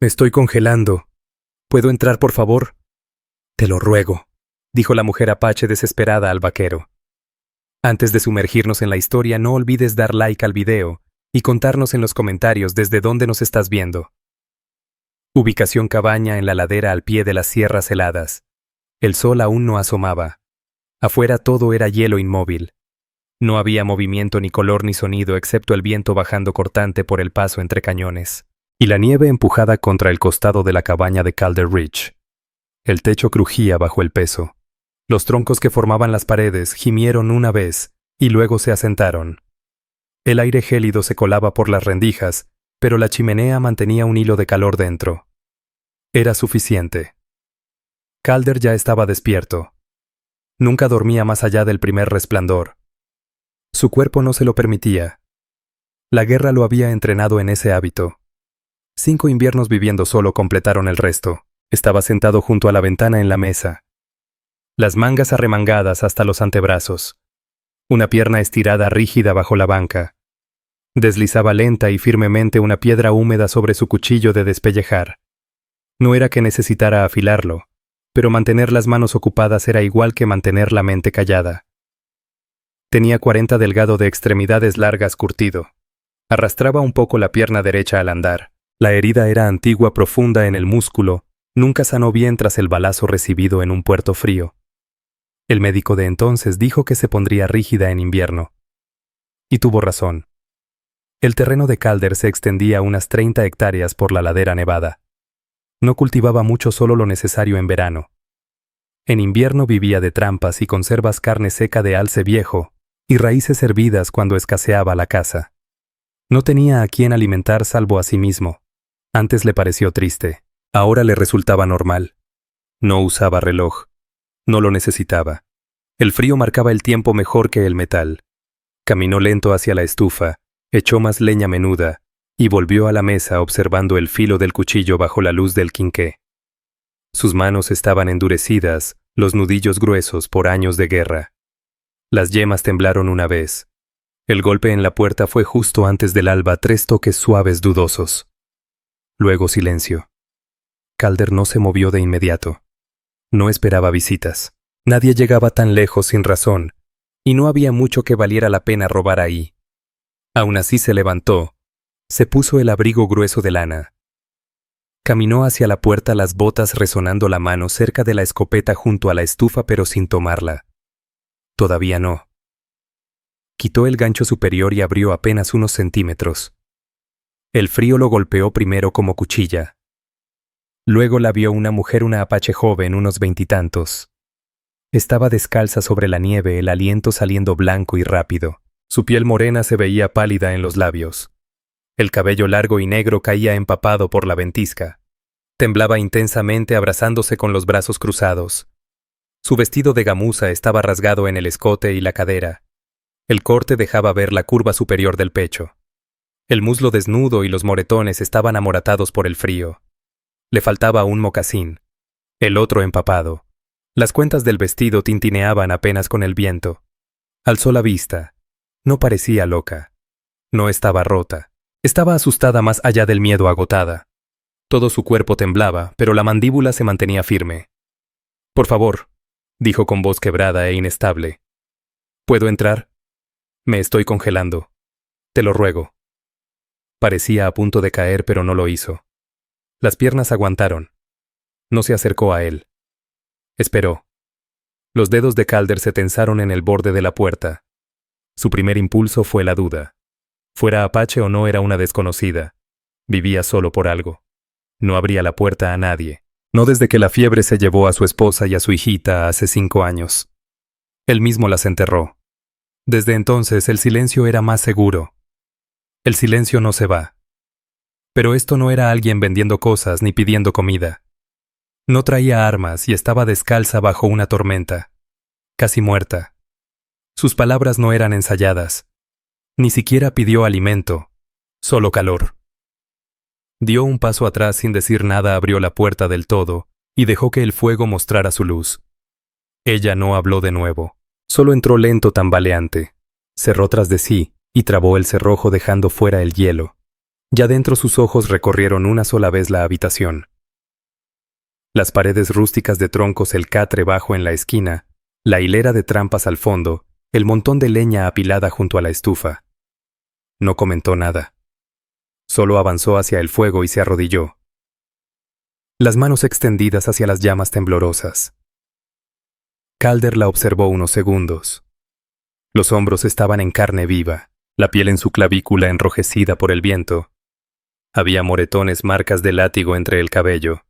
Me estoy congelando. ¿Puedo entrar, por favor? Te lo ruego, dijo la mujer apache desesperada al vaquero. Antes de sumergirnos en la historia, no olvides dar like al video y contarnos en los comentarios desde dónde nos estás viendo. Ubicación: cabaña en la ladera al pie de las sierras heladas. El sol aún no asomaba. Afuera todo era hielo inmóvil. No había movimiento, ni color, ni sonido, excepto el viento bajando cortante por el paso entre cañones, y la nieve empujada contra el costado de la cabaña de Calder Ridge. El techo crujía bajo el peso. Los troncos que formaban las paredes gimieron una vez y luego se asentaron. El aire gélido se colaba por las rendijas, pero la chimenea mantenía un hilo de calor dentro. Era suficiente. Calder ya estaba despierto. Nunca dormía más allá del primer resplandor. Su cuerpo no se lo permitía. La guerra lo había entrenado en ese hábito. 5 inviernos viviendo solo completaron el resto. Estaba sentado junto a la ventana en la mesa. Las mangas arremangadas hasta los antebrazos. Una pierna estirada rígida bajo la banca. Deslizaba lenta y firmemente una piedra húmeda sobre su cuchillo de despellejar. No era que necesitara afilarlo, pero mantener las manos ocupadas era igual que mantener la mente callada. Tenía 40 delgado de extremidades largas curtido. Arrastraba un poco la pierna derecha al andar. La herida era antigua, profunda en el músculo. Nunca sanó bien tras el balazo recibido en un puerto frío. El médico de entonces dijo que se pondría rígida en invierno. Y tuvo razón. El terreno de Calder se extendía unas 30 hectáreas por la ladera nevada. No cultivaba mucho, solo lo necesario en verano. En invierno vivía de trampas y conservas, carne seca de alce viejo y raíces hervidas cuando escaseaba la caza. No tenía a quién alimentar salvo a sí mismo. Antes le pareció triste. Ahora le resultaba normal. No usaba reloj. No lo necesitaba. El frío marcaba el tiempo mejor que el metal. Caminó lento hacia la estufa, echó más leña menuda y volvió a la mesa observando el filo del cuchillo bajo la luz del quinqué. Sus manos estaban endurecidas, los nudillos gruesos por años de guerra. Las yemas temblaron una vez. El golpe en la puerta fue justo antes del alba, 3 toques suaves dudosos. Luego silencio. Calder no se movió de inmediato. No esperaba visitas. Nadie llegaba tan lejos sin razón, y no había mucho que valiera la pena robar ahí. Aún así se levantó, se puso el abrigo grueso de lana. Caminó hacia la puerta, las botas resonando, la mano cerca de la escopeta junto a la estufa, pero sin tomarla. Todavía no. Quitó el gancho superior y abrió apenas unos centímetros. El frío lo golpeó primero como cuchilla. Luego la vio una mujer, una apache joven, unos 20 y tantos. Estaba descalza sobre la nieve, el aliento saliendo blanco y rápido. Su piel morena se veía pálida en los labios. El cabello largo y negro caía empapado por la ventisca. Temblaba intensamente, abrazándose con los brazos cruzados. Su vestido de gamuza estaba rasgado en el escote y la cadera. El corte dejaba ver la curva superior del pecho. El muslo desnudo y los moretones estaban amoratados por el frío. Le faltaba un mocasín, el otro empapado. Las cuentas del vestido tintineaban apenas con el viento. Alzó la vista. No parecía loca. No estaba rota. Estaba asustada, más allá del miedo, agotada. Todo su cuerpo temblaba, pero la mandíbula se mantenía firme. «Por favor», dijo con voz quebrada e inestable. «¿Puedo entrar? Me estoy congelando. Te lo ruego». Parecía a punto de caer, pero no lo hizo. Las piernas aguantaron. No se acercó a él. Esperó. Los dedos de Calder se tensaron en el borde de la puerta. Su primer impulso fue la duda. Fuera apache o no, era una desconocida. Vivía solo por algo. No abría la puerta a nadie. No desde que la fiebre se llevó a su esposa y a su hijita hace 5 años. Él mismo las enterró. Desde entonces el silencio era más seguro. El silencio no se va. Pero esto no era alguien vendiendo cosas ni pidiendo comida. No traía armas y estaba descalza bajo una tormenta. Casi muerta. Sus palabras no eran ensayadas. Ni siquiera pidió alimento, solo calor. Dio un paso atrás sin decir nada, abrió la puerta del todo y dejó que el fuego mostrara su luz. Ella no habló de nuevo, solo entró lento, tambaleante. Cerró tras de sí y trabó el cerrojo dejando fuera el hielo. Ya dentro sus ojos recorrieron una sola vez la habitación. Las paredes rústicas de troncos, el catre bajo en la esquina, la hilera de trampas al fondo, el montón de leña apilada junto a la estufa. No comentó nada. Solo avanzó hacia el fuego y se arrodilló, las manos extendidas hacia las llamas temblorosas. Calder la observó unos segundos. Los hombros estaban en carne viva, la piel en su clavícula enrojecida por el viento. Había moretones, marcas de látigo entre el cabello.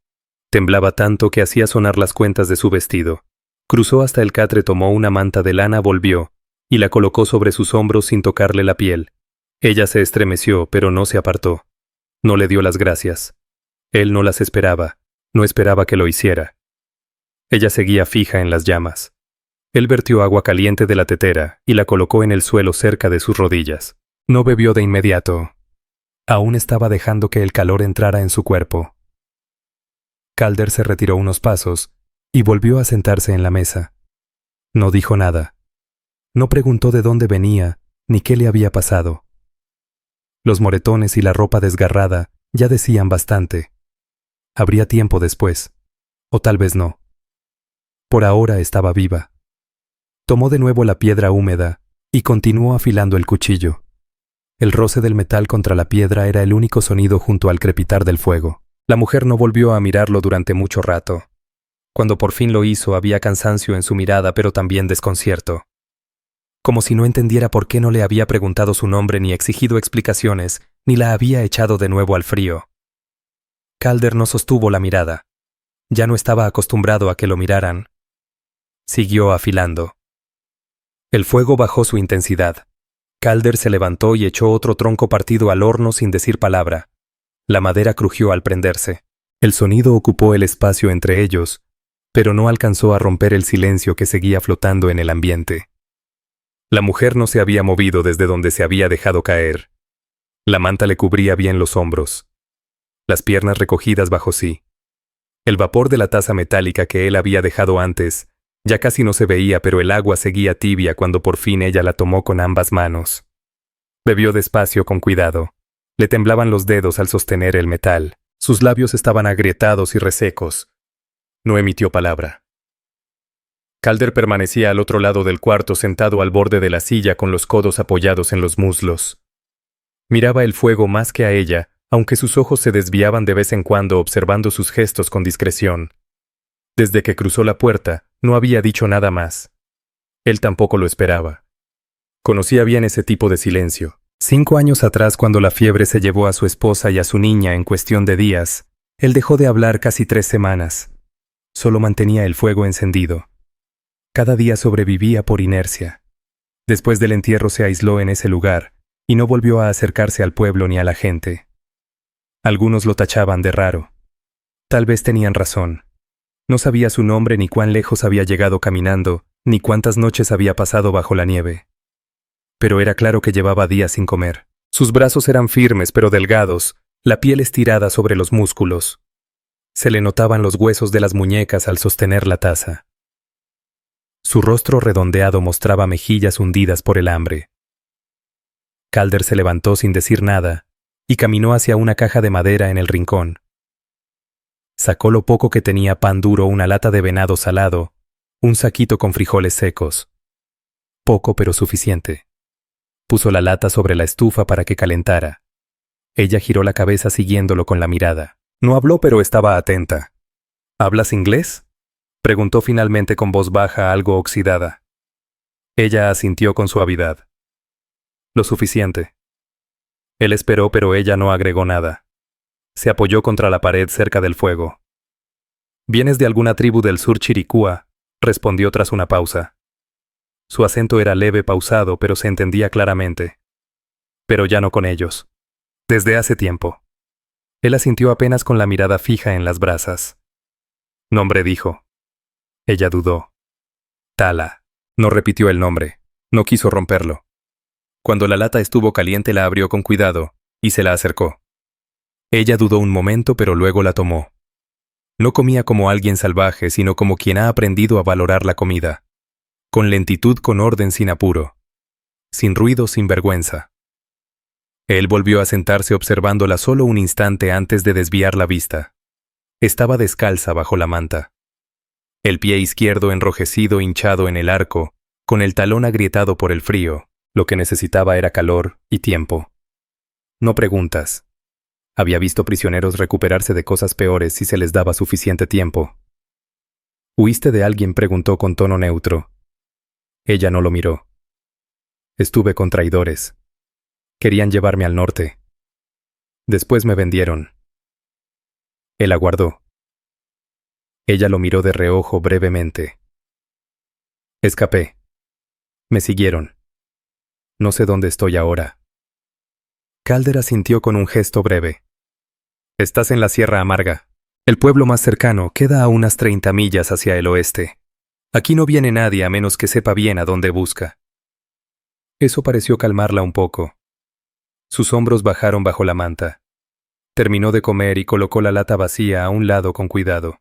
Temblaba tanto que hacía sonar las cuentas de su vestido. Cruzó hasta el catre, tomó una manta de lana, volvió, y la colocó sobre sus hombros sin tocarle la piel. Ella se estremeció, pero no se apartó. No le dio las gracias. Él no las esperaba, no esperaba que lo hiciera. Ella seguía fija en las llamas. Él vertió agua caliente de la tetera y la colocó en el suelo cerca de sus rodillas. No bebió de inmediato. Aún estaba dejando que el calor entrara en su cuerpo. Calder se retiró unos pasos y volvió a sentarse en la mesa. No dijo nada. No preguntó de dónde venía ni qué le había pasado. Los moretones y la ropa desgarrada ya decían bastante. Habría tiempo después, o tal vez no. Por ahora estaba viva. Tomó de nuevo la piedra húmeda y continuó afilando el cuchillo. El roce del metal contra la piedra era el único sonido junto al crepitar del fuego. La mujer no volvió a mirarlo durante mucho rato. Cuando por fin lo hizo, había cansancio en su mirada, pero también desconcierto. Como si no entendiera por qué no le había preguntado su nombre ni exigido explicaciones, ni la había echado de nuevo al frío. Calder no sostuvo la mirada. Ya no estaba acostumbrado a que lo miraran. Siguió afilando. El fuego bajó su intensidad. Calder se levantó y echó otro tronco partido al horno sin decir palabra. La madera crujió al prenderse. El sonido ocupó el espacio entre ellos, pero no alcanzó a romper el silencio que seguía flotando en el ambiente. La mujer no se había movido desde donde se había dejado caer. La manta le cubría bien los hombros, las piernas recogidas bajo sí. El vapor de la taza metálica que él había dejado antes ya casi no se veía, pero el agua seguía tibia cuando por fin ella la tomó con ambas manos. Bebió despacio, con cuidado. Le temblaban los dedos al sostener el metal. Sus labios estaban agrietados y resecos. No emitió palabra. Calder permanecía al otro lado del cuarto, sentado al borde de la silla con los codos apoyados en los muslos. Miraba el fuego más que a ella, aunque sus ojos se desviaban de vez en cuando observando sus gestos con discreción. Desde que cruzó la puerta, no había dicho nada más. Él tampoco lo esperaba. Conocía bien ese tipo de silencio. 5 años atrás, cuando la fiebre se llevó a su esposa y a su niña en cuestión de días, él dejó de hablar casi 3 semanas. Solo mantenía el fuego encendido. Cada día sobrevivía por inercia. Después del entierro se aisló en ese lugar y no volvió a acercarse al pueblo ni a la gente. Algunos lo tachaban de raro. Tal vez tenían razón. No sabía su nombre, ni cuán lejos había llegado caminando, ni cuántas noches había pasado bajo la nieve. Pero era claro que llevaba días sin comer. Sus brazos eran firmes pero delgados, la piel estirada sobre los músculos. Se le notaban los huesos de las muñecas al sostener la taza. Su rostro redondeado mostraba mejillas hundidas por el hambre. Calder se levantó sin decir nada y caminó hacia una caja de madera en el rincón. Sacó lo poco que tenía: pan duro, una lata de venado salado, un saquito con frijoles secos. Poco pero suficiente. Puso la lata sobre la estufa para que calentara. Ella giró la cabeza siguiéndolo con la mirada. No habló, pero estaba atenta. ¿Hablas inglés?, preguntó finalmente con voz baja, algo oxidada. Ella asintió con suavidad. Lo suficiente. Él esperó, pero ella no agregó nada. Se apoyó contra la pared cerca del fuego. «¿Vienes de alguna tribu del sur chiricúa?», respondió tras una pausa. Su acento era leve, pausado, pero se entendía claramente. Pero ya no con ellos. Desde hace tiempo. Él asintió apenas con la mirada fija en las brasas. «Nombre», dijo. Ella dudó. «Tala». No repitió el nombre. No quiso romperlo. Cuando la lata estuvo caliente, la abrió con cuidado y se la acercó. Ella dudó un momento, pero luego la tomó. No comía como alguien salvaje, sino como quien ha aprendido a valorar la comida. Con lentitud, con orden, sin apuro. Sin ruido, sin vergüenza. Él volvió a sentarse observándola solo un instante antes de desviar la vista. Estaba descalza bajo la manta. El pie izquierdo enrojecido hinchado en el arco, con el talón agrietado por el frío. Lo que necesitaba era calor y tiempo. No preguntas. Había visto prisioneros recuperarse de cosas peores si se les daba suficiente tiempo. ¿Huiste de alguien?, preguntó con tono neutro. Ella no lo miró. Estuve con traidores. Querían llevarme al norte. Después me vendieron. Él aguardó. Ella lo miró de reojo brevemente. Escapé. Me siguieron. No sé dónde estoy ahora. Calder asintió con un gesto breve. Estás en la Sierra Amarga. El pueblo más cercano queda a unas 30 millas hacia el oeste. Aquí no viene nadie a menos que sepa bien a dónde busca. Eso pareció calmarla un poco. Sus hombros bajaron bajo la manta. Terminó de comer y colocó la lata vacía a un lado con cuidado.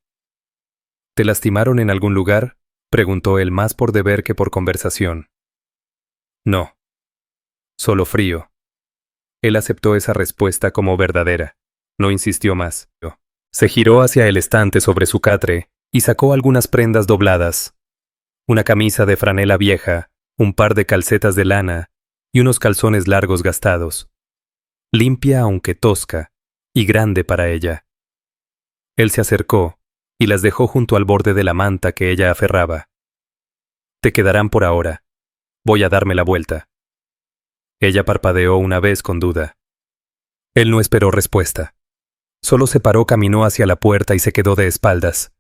¿Te lastimaron en algún lugar?, preguntó él, más por deber que por conversación. No. Solo frío. Él aceptó esa respuesta como verdadera. No insistió más. Se giró hacia el estante sobre su catre y sacó algunas prendas dobladas. Una camisa de franela vieja, un par de calcetas de lana y unos calzones largos gastados. Limpia aunque tosca, y grande para ella. Él se acercó y las dejó junto al borde de la manta que ella aferraba. Te quedarán por ahora. Voy a darme la vuelta. Ella parpadeó una vez con duda. Él no esperó respuesta. Solo se paró, caminó hacia la puerta y se quedó de espaldas,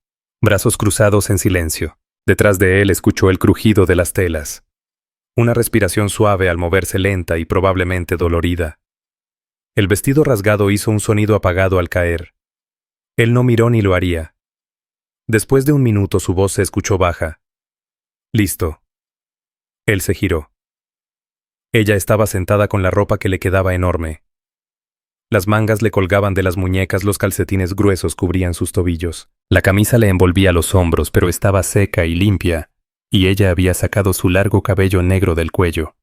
brazos cruzados en silencio. Detrás de él escuchó el crujido de las telas. Una respiración suave al moverse lenta y probablemente dolorida. El vestido rasgado hizo un sonido apagado al caer. Él no miró ni lo haría. Después de un minuto su voz se escuchó baja. Listo. Él se giró. Ella estaba sentada con la ropa que le quedaba enorme. Las mangas le colgaban de las muñecas, los calcetines gruesos cubrían sus tobillos. La camisa le envolvía los hombros, pero estaba seca y limpia, y ella había sacado su largo cabello negro del cuello.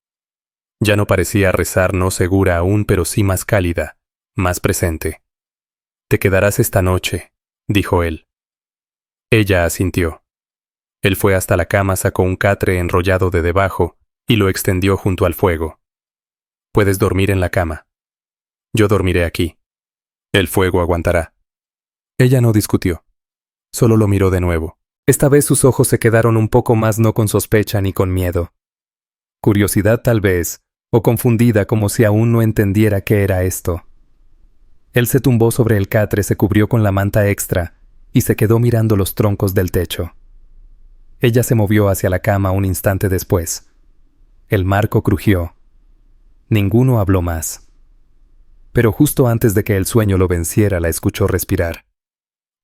Ya no parecía rezar, no segura aún, pero sí más cálida, más presente. «Te quedarás esta noche», dijo él. Ella asintió. Él fue hasta la cama, sacó un catre enrollado de debajo y lo extendió junto al fuego. «Puedes dormir en la cama. Yo dormiré aquí. El fuego aguantará». Ella no discutió. Solo lo miró de nuevo. Esta vez sus ojos se quedaron un poco más, no con sospecha ni con miedo. Curiosidad tal vez, o confundida, como si aún no entendiera qué era esto. Él se tumbó sobre el catre, se cubrió con la manta extra y se quedó mirando los troncos del techo. Ella se movió hacia la cama un instante después. El marco crujió. Ninguno habló más. Pero justo antes de que el sueño lo venciera, la escuchó respirar.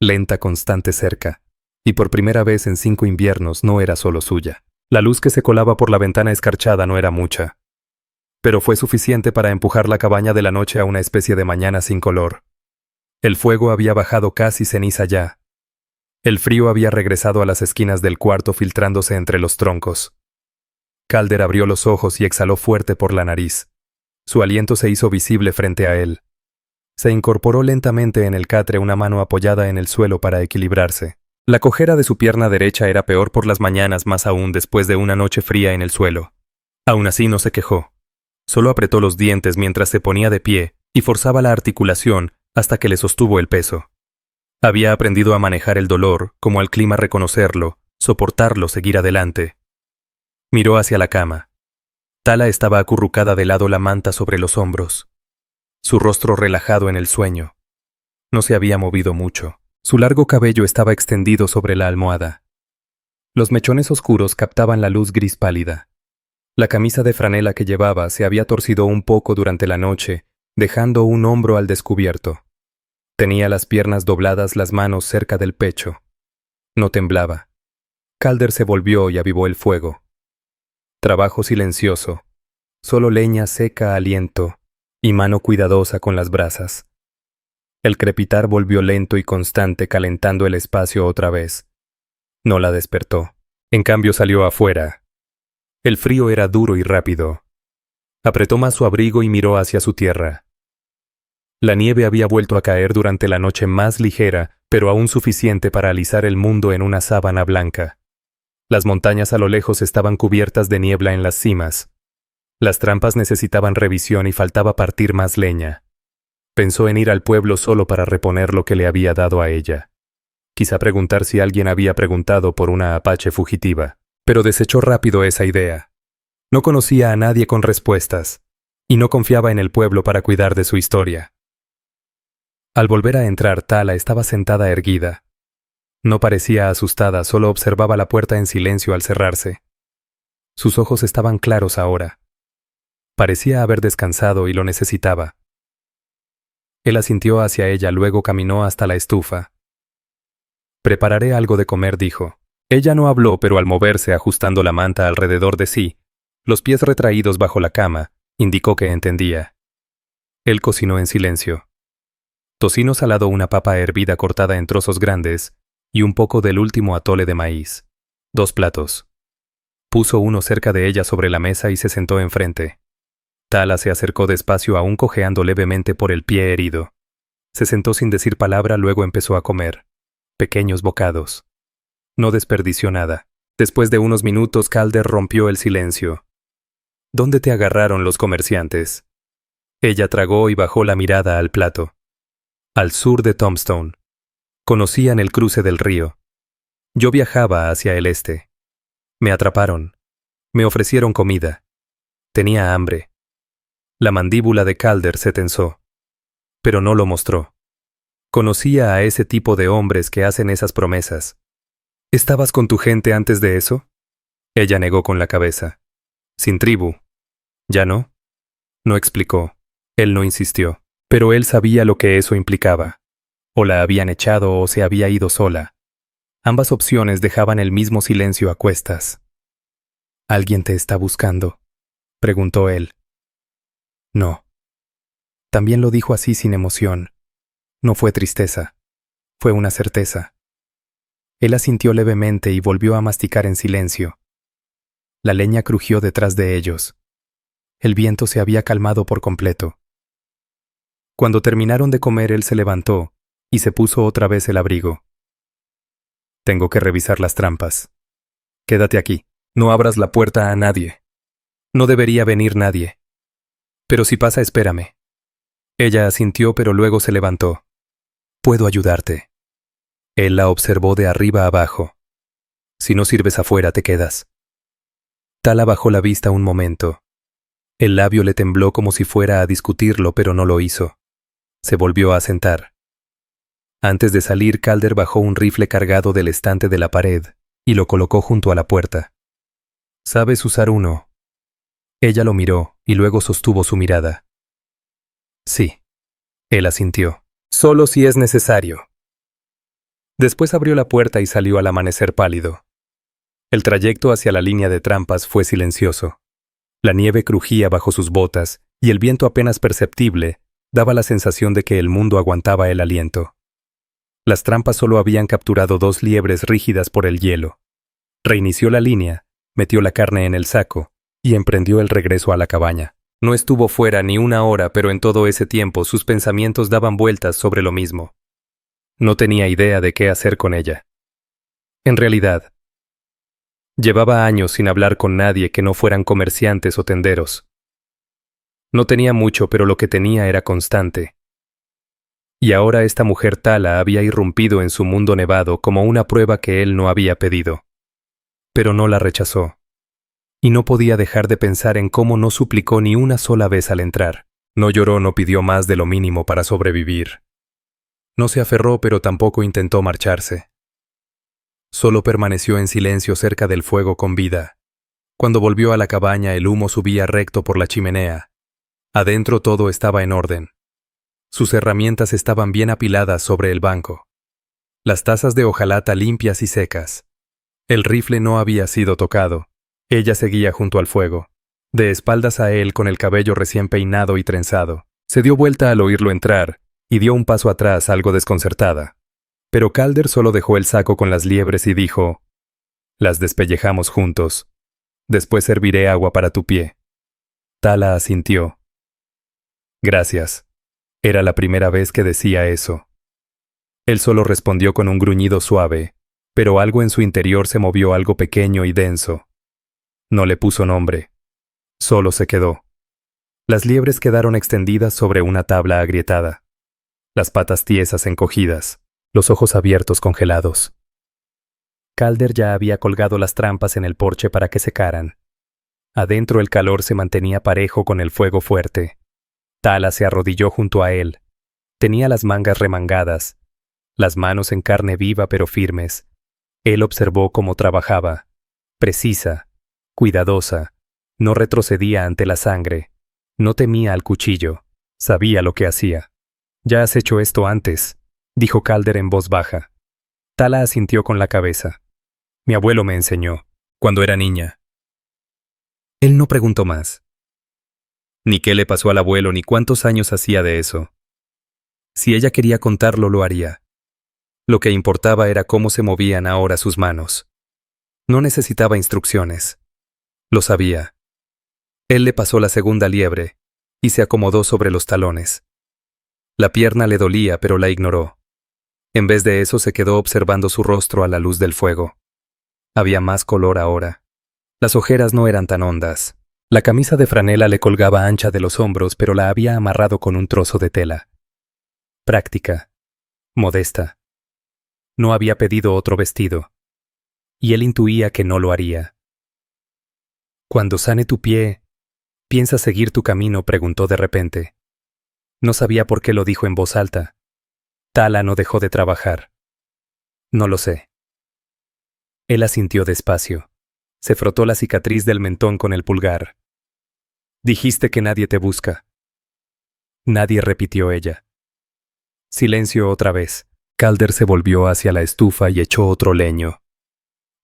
Lenta, constante, cerca. Y por primera vez en 5 inviernos no era solo suya. La luz que se colaba por la ventana escarchada no era mucha. Pero fue suficiente para empujar la cabaña de la noche a una especie de mañana sin color. El fuego había bajado casi ceniza ya. El frío había regresado a las esquinas del cuarto, filtrándose entre los troncos. Calder abrió los ojos y exhaló fuerte por la nariz. Su aliento se hizo visible frente a él. Se incorporó lentamente en el catre, una mano apoyada en el suelo para equilibrarse. La cojera de su pierna derecha era peor por las mañanas, más aún después de una noche fría en el suelo. Aún así no se quejó. Solo apretó los dientes mientras se ponía de pie y forzaba la articulación hasta que le sostuvo el peso. Había aprendido a manejar el dolor, como al clima reconocerlo, soportarlo, seguir adelante. Miró hacia la cama. Tala estaba acurrucada de lado, la manta sobre los hombros. Su rostro relajado en el sueño. No se había movido mucho. Su largo cabello estaba extendido sobre la almohada. Los mechones oscuros captaban la luz gris pálida. La camisa de franela que llevaba se había torcido un poco durante la noche, dejando un hombro al descubierto. Tenía las piernas dobladas, las manos cerca del pecho. No temblaba. Calder se volvió y avivó el fuego. Trabajo silencioso. Solo leña seca, aliento, y mano cuidadosa con las brasas. El crepitar volvió lento y constante, calentando el espacio otra vez. No la despertó. En cambio salió afuera. El frío era duro y rápido. Apretó más su abrigo y miró hacia su tierra. La nieve había vuelto a caer durante la noche más ligera, pero aún suficiente para alisar el mundo en una sábana blanca. Las montañas a lo lejos estaban cubiertas de niebla en las cimas. Las trampas necesitaban revisión y faltaba partir más leña. Pensó en ir al pueblo solo para reponer lo que le había dado a ella. Quizá preguntar si alguien había preguntado por una apache fugitiva, pero desechó rápido esa idea. No conocía a nadie con respuestas, y no confiaba en el pueblo para cuidar de su historia. Al volver a entrar, Tala estaba sentada erguida. No parecía asustada, solo observaba la puerta en silencio al cerrarse. Sus ojos estaban claros ahora. Parecía haber descansado y lo necesitaba. Él asintió hacia ella, luego caminó hasta la estufa. «Prepararé algo de comer», dijo. Ella no habló, pero al moverse ajustando la manta alrededor de sí, los pies retraídos bajo la cama, indicó que entendía. Él cocinó en silencio. Tocino salado, una papa hervida cortada en trozos grandes y un poco del último atole de maíz. 2 platos. Puso uno cerca de ella sobre la mesa y se sentó enfrente. Tala se acercó despacio, aún cojeando levemente por el pie herido. Se sentó sin decir palabra, luego empezó a comer. Pequeños bocados. No desperdició nada. Después de unos minutos, Calder rompió el silencio. «¿Dónde te agarraron los comerciantes?» Ella tragó y bajó la mirada al plato. «Al sur de Tombstone. Conocían el cruce del río. Yo viajaba hacia el este. Me atraparon. Me ofrecieron comida. Tenía hambre». La mandíbula de Calder se tensó. Pero no lo mostró. Conocía a ese tipo de hombres que hacen esas promesas. «¿Estabas con tu gente antes de eso?» Ella negó con la cabeza. «Sin tribu». «¿Ya no?» No explicó. Él no insistió. Pero él sabía lo que eso implicaba. O la habían echado o se había ido sola. Ambas opciones dejaban el mismo silencio a cuestas. «¿Alguien te está buscando?», preguntó él. No. También lo dijo así sin emoción. No fue tristeza. Fue una certeza. Él asintió levemente y volvió a masticar en silencio. La leña crujió detrás de ellos. El viento se había calmado por completo. Cuando terminaron de comer, él se levantó y se puso otra vez el abrigo. «Tengo que revisar las trampas. Quédate aquí. No abras la puerta a nadie. No debería venir nadie. Pero si pasa, espérame». Ella asintió, pero luego se levantó. «Puedo ayudarte». Él la observó de arriba abajo. «Si no sirves afuera, te quedas». Tala bajó la vista un momento. El labio le tembló como si fuera a discutirlo, pero no lo hizo. Se volvió a sentar. Antes de salir, Calder bajó un rifle cargado del estante de la pared y lo colocó junto a la puerta. «¿Sabes usar uno?» Ella lo miró y luego sostuvo su mirada. «Sí». Él asintió. «Solo si es necesario». Después abrió la puerta y salió al amanecer pálido. El trayecto hacia la línea de trampas fue silencioso. La nieve crujía bajo sus botas y el viento apenas perceptible daba la sensación de que el mundo aguantaba el aliento. Las trampas solo habían capturado 2 liebres rígidas por el hielo. Reinició la línea, metió la carne en el saco y emprendió el regreso a la cabaña. No estuvo fuera ni una hora, pero en todo ese tiempo sus pensamientos daban vueltas sobre lo mismo. No tenía idea de qué hacer con ella. En realidad, llevaba años sin hablar con nadie que no fueran comerciantes o tenderos. No tenía mucho, pero lo que tenía era constante. Y ahora esta mujer Tala había irrumpido en su mundo nevado como una prueba que él no había pedido. Pero no la rechazó. Y no podía dejar de pensar en cómo no suplicó ni una sola vez al entrar. No lloró, no pidió más de lo mínimo para sobrevivir. No se aferró, pero tampoco intentó marcharse. Solo permaneció en silencio cerca del fuego con vida. Cuando volvió a la cabaña, el humo subía recto por la chimenea. Adentro todo estaba en orden. Sus herramientas estaban bien apiladas sobre el banco. Las tazas de hojalata limpias y secas. El rifle no había sido tocado. Ella seguía junto al fuego, de espaldas a él con el cabello recién peinado y trenzado. Se dio vuelta al oírlo entrar y dio un paso atrás, algo desconcertada. Pero Calder solo dejó el saco con las liebres y dijo: «Las despellejamos juntos. Después serviré agua para tu pie». Tala asintió. Gracias. Era la primera vez que decía eso. Él solo respondió con un gruñido suave, pero algo en su interior se movió, algo pequeño y denso. No le puso nombre. Solo se quedó. Las liebres quedaron extendidas sobre una tabla agrietada. Las patas tiesas encogidas, los ojos abiertos congelados. Calder ya había colgado las trampas en el porche para que secaran. Adentro el calor se mantenía parejo con el fuego fuerte. Tala se arrodilló junto a él. Tenía las mangas remangadas, las manos en carne viva pero firmes. Él observó cómo trabajaba. Precisa, cuidadosa, no retrocedía ante la sangre, no temía al cuchillo, sabía lo que hacía. «Ya has hecho esto antes», dijo Calder en voz baja. Tala asintió con la cabeza. «Mi abuelo me enseñó, cuando era niña». Él no preguntó más. Ni qué le pasó al abuelo ni cuántos años hacía de eso. Si ella quería contarlo, lo haría. Lo que importaba era cómo se movían ahora sus manos. No necesitaba instrucciones. Lo sabía. Él le pasó la segunda liebre y se acomodó sobre los talones. La pierna le dolía, pero la ignoró. En vez de eso, se quedó observando su rostro a la luz del fuego. Había más color ahora. Las ojeras no eran tan hondas. La camisa de franela le colgaba ancha de los hombros, pero la había amarrado con un trozo de tela. Práctica. Modesta. No había pedido otro vestido. Y él intuía que no lo haría. «Cuando sane tu pie, ¿piensas seguir tu camino?», preguntó de repente. No sabía por qué lo dijo en voz alta. Tala no dejó de trabajar. «No lo sé». Él asintió despacio. Se frotó la cicatriz del mentón con el pulgar. «Dijiste que nadie te busca». «Nadie», repitió ella. Silencio otra vez. Calder se volvió hacia la estufa y echó otro leño.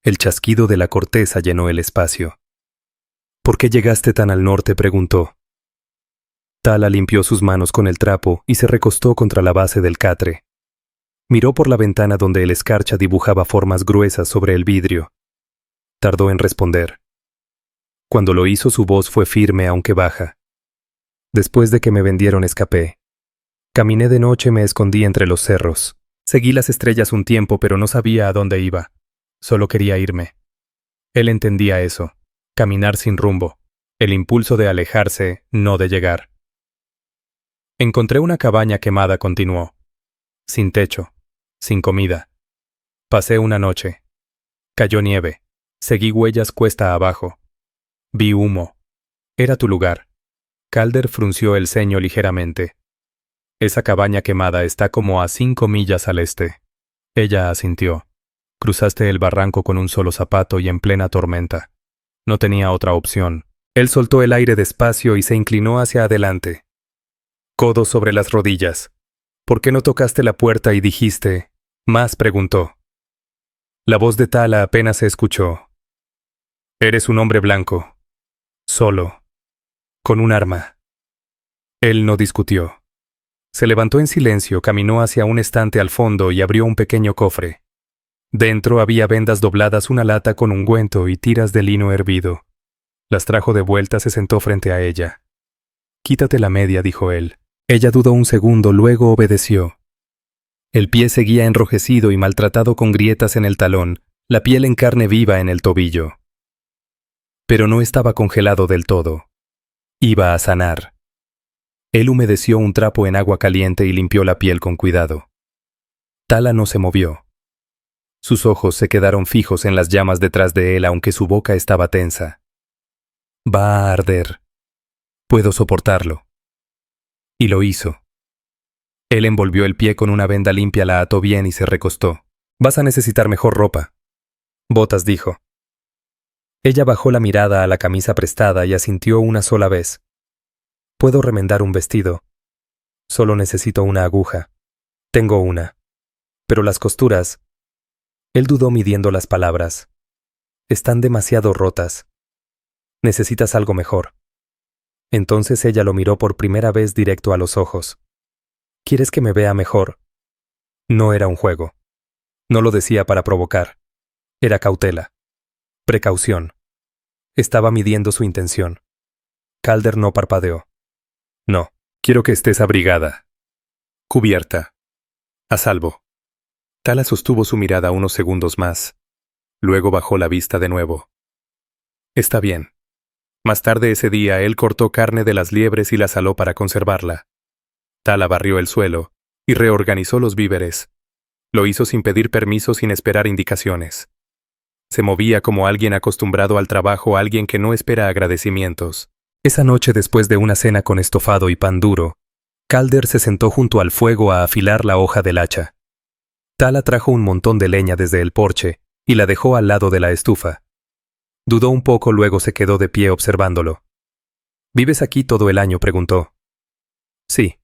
El chasquido de la corteza llenó el espacio. «¿Por qué llegaste tan al norte?», preguntó. Tala limpió sus manos con el trapo y se recostó contra la base del catre. Miró por la ventana donde el escarcha dibujaba formas gruesas sobre el vidrio. Tardó en responder. Cuando lo hizo, su voz fue firme aunque baja. «Después de que me vendieron, escapé. Caminé de noche, me escondí entre los cerros. Seguí las estrellas un tiempo, pero no sabía a dónde iba. Solo quería irme». Él entendía eso. Caminar sin rumbo. El impulso de alejarse, no de llegar. «Encontré una cabaña quemada», continuó. «Sin techo. Sin comida. Pasé una noche. Cayó nieve. Seguí huellas cuesta abajo. Vi humo. Era tu lugar». Calder frunció el ceño ligeramente. «Esa cabaña quemada está como a 5 millas al este». Ella asintió. «Cruzaste el barranco con un solo zapato y en plena tormenta. No tenía otra opción». Él soltó el aire despacio y se inclinó hacia adelante. Codos sobre las rodillas. «¿Por qué no tocaste la puerta y dijiste?» «Más?», preguntó. La voz de Tala apenas se escuchó. «Eres un hombre blanco. Solo. Con un arma». Él no discutió. Se levantó en silencio, caminó hacia un estante al fondo y abrió un pequeño cofre. Dentro había vendas dobladas, una lata con ungüento y tiras de lino hervido. Las trajo de vuelta, se sentó frente a ella. «Quítate la media», dijo él. Ella dudó un segundo, luego obedeció. El pie seguía enrojecido y maltratado con grietas en el talón, la piel en carne viva en el tobillo. Pero no estaba congelado del todo. Iba a sanar. Él humedeció un trapo en agua caliente y limpió la piel con cuidado. Tala no se movió. Sus ojos se quedaron fijos en las llamas detrás de él, aunque su boca estaba tensa. «Va a arder. Puedo soportarlo». Y lo hizo. Él envolvió el pie con una venda limpia, la ató bien y se recostó. «Vas a necesitar mejor ropa». «Botas», dijo. Ella bajó la mirada a la camisa prestada y asintió una sola vez. «Puedo remendar un vestido. Solo necesito una aguja. Tengo una. Pero las costuras…». Él dudó midiendo las palabras. «Están demasiado rotas. Necesitas algo mejor». Entonces ella lo miró por primera vez directo a los ojos. «¿Quieres que me vea mejor?». No era un juego. No lo decía para provocar. Era cautela. Precaución. Estaba midiendo su intención. Calder no parpadeó. No, quiero que estés abrigada. Cubierta. A salvo. Tala sostuvo su mirada unos segundos más. Luego bajó la vista de nuevo. Está bien. Más tarde ese día él cortó carne de las liebres y la saló para conservarla. Tala barrió el suelo y reorganizó los víveres. Lo hizo sin pedir permiso, sin esperar indicaciones. Se movía como alguien acostumbrado al trabajo, alguien que no espera agradecimientos. Esa noche, después de una cena con estofado y pan duro, Calder se sentó junto al fuego a afilar la hoja del hacha. Tala trajo un montón de leña desde el porche y la dejó al lado de la estufa. Dudó un poco, luego se quedó de pie observándolo. ¿Vives aquí todo el año?, preguntó. Sí.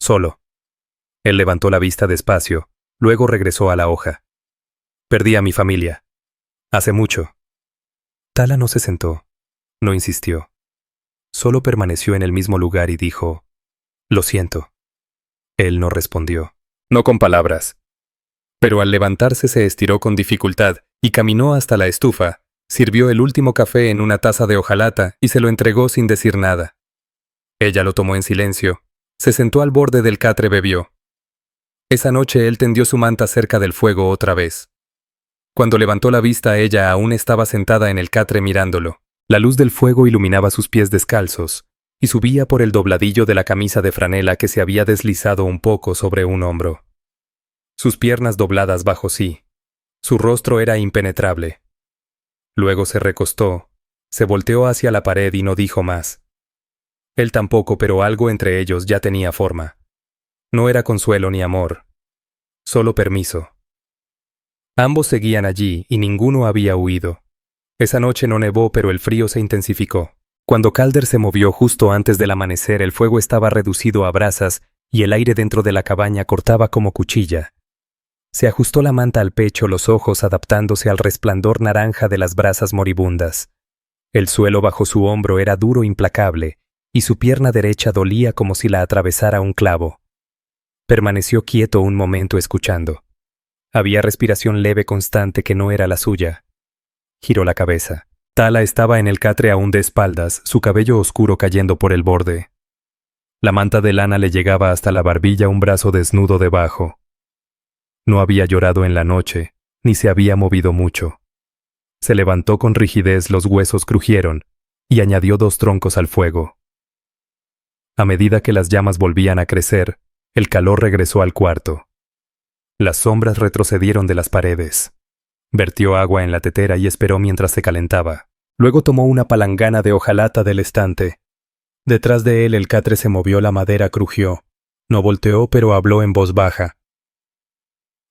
Solo. Él levantó la vista despacio, luego regresó a la hoja. Perdí a mi familia. Hace mucho. Tala no se sentó. No insistió. Solo permaneció en el mismo lugar y dijo, «Lo siento». Él no respondió. No con palabras. Pero al levantarse se estiró con dificultad y caminó hasta la estufa, sirvió el último café en una taza de hojalata y se lo entregó sin decir nada. Ella lo tomó en silencio. Se sentó al borde del catre, bebió. Esa noche él tendió su manta cerca del fuego otra vez. Cuando levantó la vista, ella aún estaba sentada en el catre mirándolo. La luz del fuego iluminaba sus pies descalzos y subía por el dobladillo de la camisa de franela que se había deslizado un poco sobre un hombro. Sus piernas dobladas bajo sí. Su rostro era impenetrable. Luego se recostó, se volteó hacia la pared y no dijo más. Él tampoco, pero algo entre ellos ya tenía forma. No era consuelo ni amor, solo permiso. Ambos seguían allí y ninguno había huido. Esa noche no nevó, pero el frío se intensificó. Cuando Calder se movió justo antes del amanecer, el fuego estaba reducido a brasas y el aire dentro de la cabaña cortaba como cuchilla. Se ajustó la manta al pecho, los ojos adaptándose al resplandor naranja de las brasas moribundas. El suelo bajo su hombro era duro, implacable, y su pierna derecha dolía como si la atravesara un clavo. Permaneció quieto un momento escuchando. Había respiración leve constante que no era la suya. Giró la cabeza. Tala estaba en el catre aún de espaldas, su cabello oscuro cayendo por el borde. La manta de lana le llegaba hasta la barbilla, un brazo desnudo debajo. No había llorado en la noche, ni se había movido mucho. Se levantó con rigidez, los huesos crujieron, y añadió 2 troncos al fuego. A medida que las llamas volvían a crecer, el calor regresó al cuarto. Las sombras retrocedieron de las paredes. Vertió agua en la tetera y esperó mientras se calentaba. Luego tomó una palangana de hojalata del estante. Detrás de él el catre se movió, la madera crujió. No volteó, pero habló en voz baja.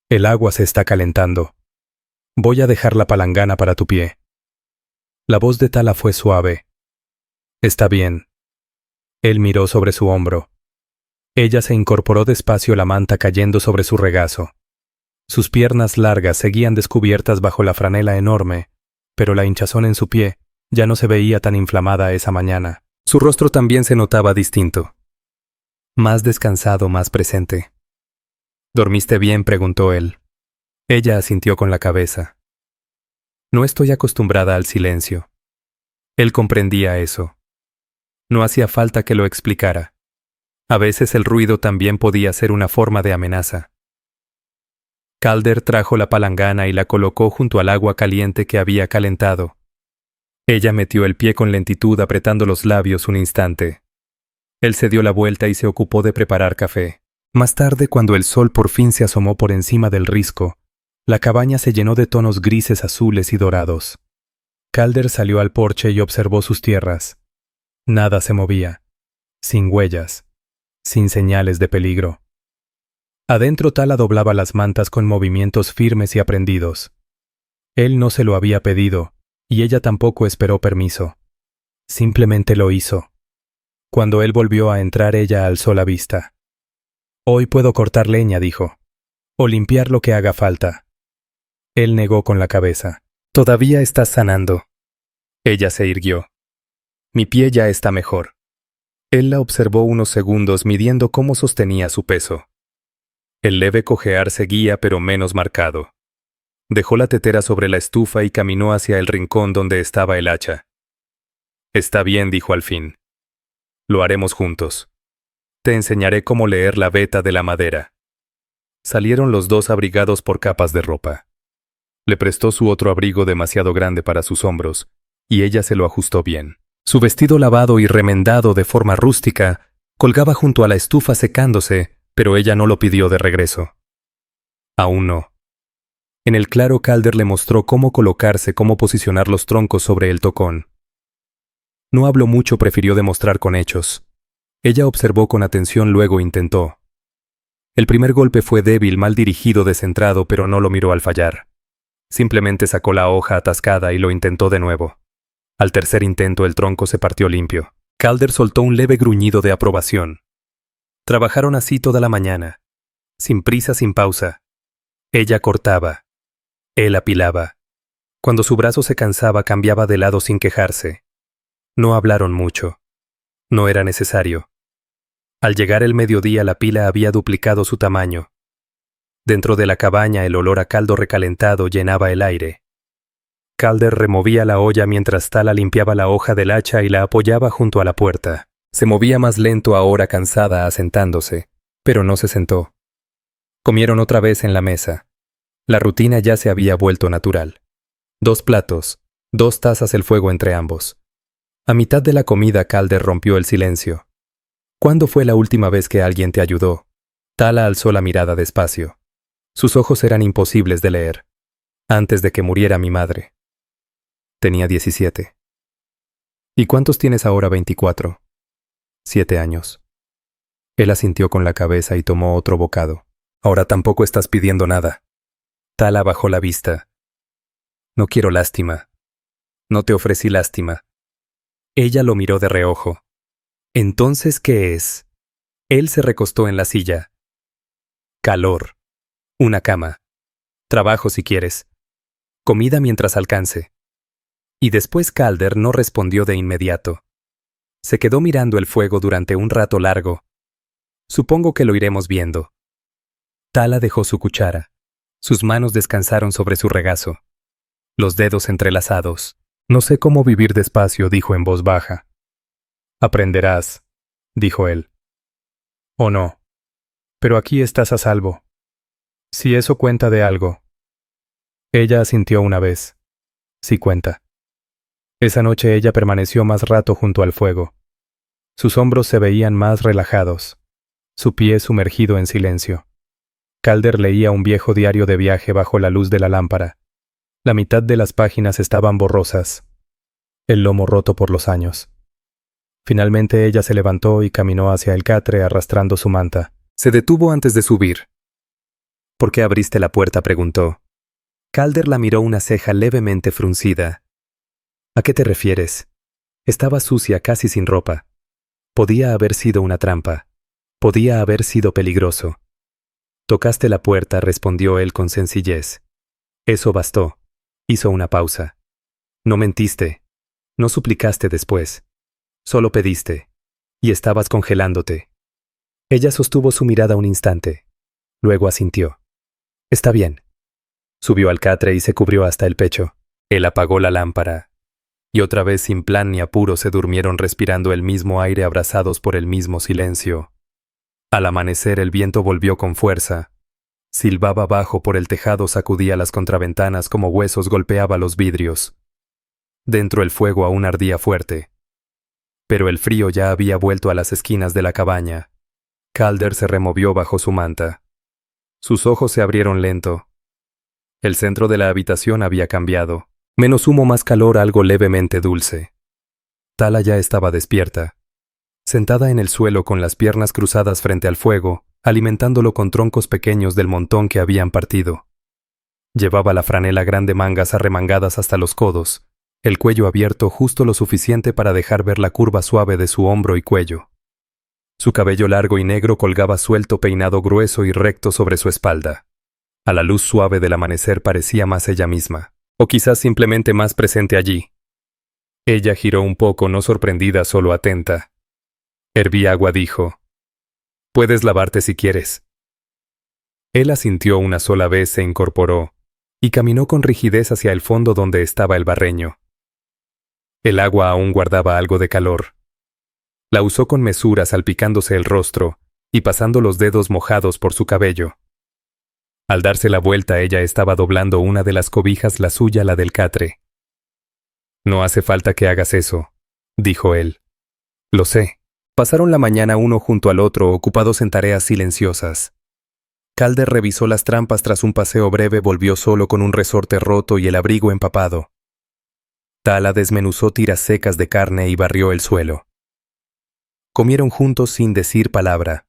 El agua se está calentando. Voy a dejar la palangana para tu pie. La voz de Tala fue suave. Está bien. Él miró sobre su hombro. Ella se incorporó despacio, la manta cayendo sobre su regazo. Sus piernas largas seguían descubiertas bajo la franela enorme, pero la hinchazón en su pie ya no se veía tan inflamada esa mañana. Su rostro también se notaba distinto. Más descansado, más presente. ¿Dormiste bien?, preguntó él. Ella asintió con la cabeza. No estoy acostumbrada al silencio. Él comprendía eso. No hacía falta que lo explicara. A veces el ruido también podía ser una forma de amenaza. Calder trajo la palangana y la colocó junto al agua caliente que había calentado. Ella metió el pie con lentitud, apretando los labios un instante. Él se dio la vuelta y se ocupó de preparar café. Más tarde, cuando el sol por fin se asomó por encima del risco, la cabaña se llenó de tonos grises, azules y dorados. Calder salió al porche y observó sus tierras. Nada se movía. Sin huellas. Sin señales de peligro. Adentro Tala doblaba las mantas con movimientos firmes y aprendidos. Él no se lo había pedido, y ella tampoco esperó permiso. Simplemente lo hizo. Cuando él volvió a entrar, ella alzó la vista. «Hoy puedo cortar leña», dijo, «o limpiar lo que haga falta». Él negó con la cabeza. «Todavía estás sanando». Ella se irguió. «Mi pie ya está mejor». Él la observó unos segundos, midiendo cómo sostenía su peso. El leve cojear seguía, pero menos marcado. Dejó la tetera sobre la estufa y caminó hacia el rincón donde estaba el hacha. «Está bien», dijo al fin. Lo haremos juntos. Te enseñaré cómo leer la veta de la madera. Salieron los dos abrigados por capas de ropa. Le prestó su otro abrigo demasiado grande para sus hombros, y ella se lo ajustó bien. Su vestido lavado y remendado de forma rústica colgaba junto a la estufa secándose, pero ella no lo pidió de regreso. Aún no. En el claro, Calder le mostró cómo colocarse, cómo posicionar los troncos sobre el tocón. No habló mucho, prefirió demostrar con hechos. Ella observó con atención, luego intentó. El primer golpe fue débil, mal dirigido, descentrado, pero no lo miró al fallar. Simplemente sacó la hoja atascada y lo intentó de nuevo. Al tercer intento el tronco se partió limpio. Calder soltó un leve gruñido de aprobación. Trabajaron así toda la mañana, sin prisa, sin pausa. Ella cortaba. Él apilaba. Cuando su brazo se cansaba, cambiaba de lado sin quejarse. No hablaron mucho. No era necesario. Al llegar el mediodía, la pila había duplicado su tamaño. Dentro de la cabaña, el olor a caldo recalentado llenaba el aire. Calder removía la olla mientras Tala limpiaba la hoja del hacha y la apoyaba junto a la puerta. Se movía más lento ahora, cansada, asentándose, pero no se sentó. Comieron otra vez en la mesa. La rutina ya se había vuelto natural. 2 platos, 2 tazas, el fuego entre ambos. A mitad de la comida, Calder rompió el silencio. ¿Cuándo fue la última vez que alguien te ayudó? Tala alzó la mirada despacio. Sus ojos eran imposibles de leer. Antes de que muriera mi madre. Tenía 17. ¿Y cuántos tienes ahora? 24. 7 años. Él asintió con la cabeza y tomó otro bocado. Ahora tampoco estás pidiendo nada. Tala bajó la vista. No quiero lástima. No te ofrecí lástima. Ella lo miró de reojo. ¿Entonces qué es? Él se recostó en la silla. Calor. Una cama. Trabajo si quieres. Comida mientras alcance. Y después Calder no respondió de inmediato. Se quedó mirando el fuego durante un rato largo. Supongo que lo iremos viendo. Tala dejó su cuchara. Sus manos descansaron sobre su regazo. Los dedos entrelazados. No sé cómo vivir despacio, dijo en voz baja. Aprenderás, dijo él. ¿O no? Pero aquí estás a salvo. Si eso cuenta de algo. Ella asintió una vez. Sí cuenta. Esa noche ella permaneció más rato junto al fuego. Sus hombros se veían más relajados, su pie sumergido en silencio. Calder leía un viejo diario de viaje bajo la luz de la lámpara. La mitad de las páginas estaban borrosas, el lomo roto por los años. Finalmente ella se levantó y caminó hacia el catre arrastrando su manta. Se detuvo antes de subir. ¿Por qué abriste la puerta?, preguntó. Calder la miró, una ceja levemente fruncida. ¿A qué te refieres? Estaba sucia, casi sin ropa. Podía haber sido una trampa. Podía haber sido peligroso. Tocaste la puerta, respondió él con sencillez. Eso bastó. Hizo una pausa. No mentiste. No suplicaste después. Solo pediste. Y estabas congelándote. Ella sostuvo su mirada un instante. Luego asintió. Está bien. Subió al catre y se cubrió hasta el pecho. Él apagó la lámpara. Y otra vez, sin plan ni apuro, se durmieron respirando el mismo aire, abrazados por el mismo silencio. Al amanecer el viento volvió con fuerza. Silbaba bajo por el tejado, sacudía las contraventanas como huesos, golpeaba los vidrios. Dentro el fuego aún ardía fuerte. Pero el frío ya había vuelto a las esquinas de la cabaña. Calder se removió bajo su manta. Sus ojos se abrieron lento. El centro de la habitación había cambiado. Menos humo, más calor, algo levemente dulce. Tala ya estaba despierta. Sentada en el suelo con las piernas cruzadas frente al fuego, alimentándolo con troncos pequeños del montón que habían partido. Llevaba la franela grande, mangas arremangadas hasta los codos, el cuello abierto justo lo suficiente para dejar ver la curva suave de su hombro y cuello. Su cabello largo y negro colgaba suelto, peinado grueso y recto sobre su espalda. A la luz suave del amanecer parecía más ella misma. O quizás simplemente más presente allí. Ella giró un poco, no sorprendida, solo atenta. Herví agua, dijo. Puedes lavarte si quieres. Él asintió una sola vez, se incorporó, y caminó con rigidez hacia el fondo donde estaba el barreño. El agua aún guardaba algo de calor. La usó con mesura, salpicándose el rostro y pasando los dedos mojados por su cabello. Al darse la vuelta, ella estaba doblando una de las cobijas, la suya, la del catre. «No hace falta que hagas eso», dijo él. «Lo sé». Pasaron la mañana uno junto al otro, ocupados en tareas silenciosas. Calder revisó las trampas. Tras un paseo breve volvió solo con un resorte roto y el abrigo empapado. Tala desmenuzó tiras secas de carne y barrió el suelo. Comieron juntos sin decir palabra.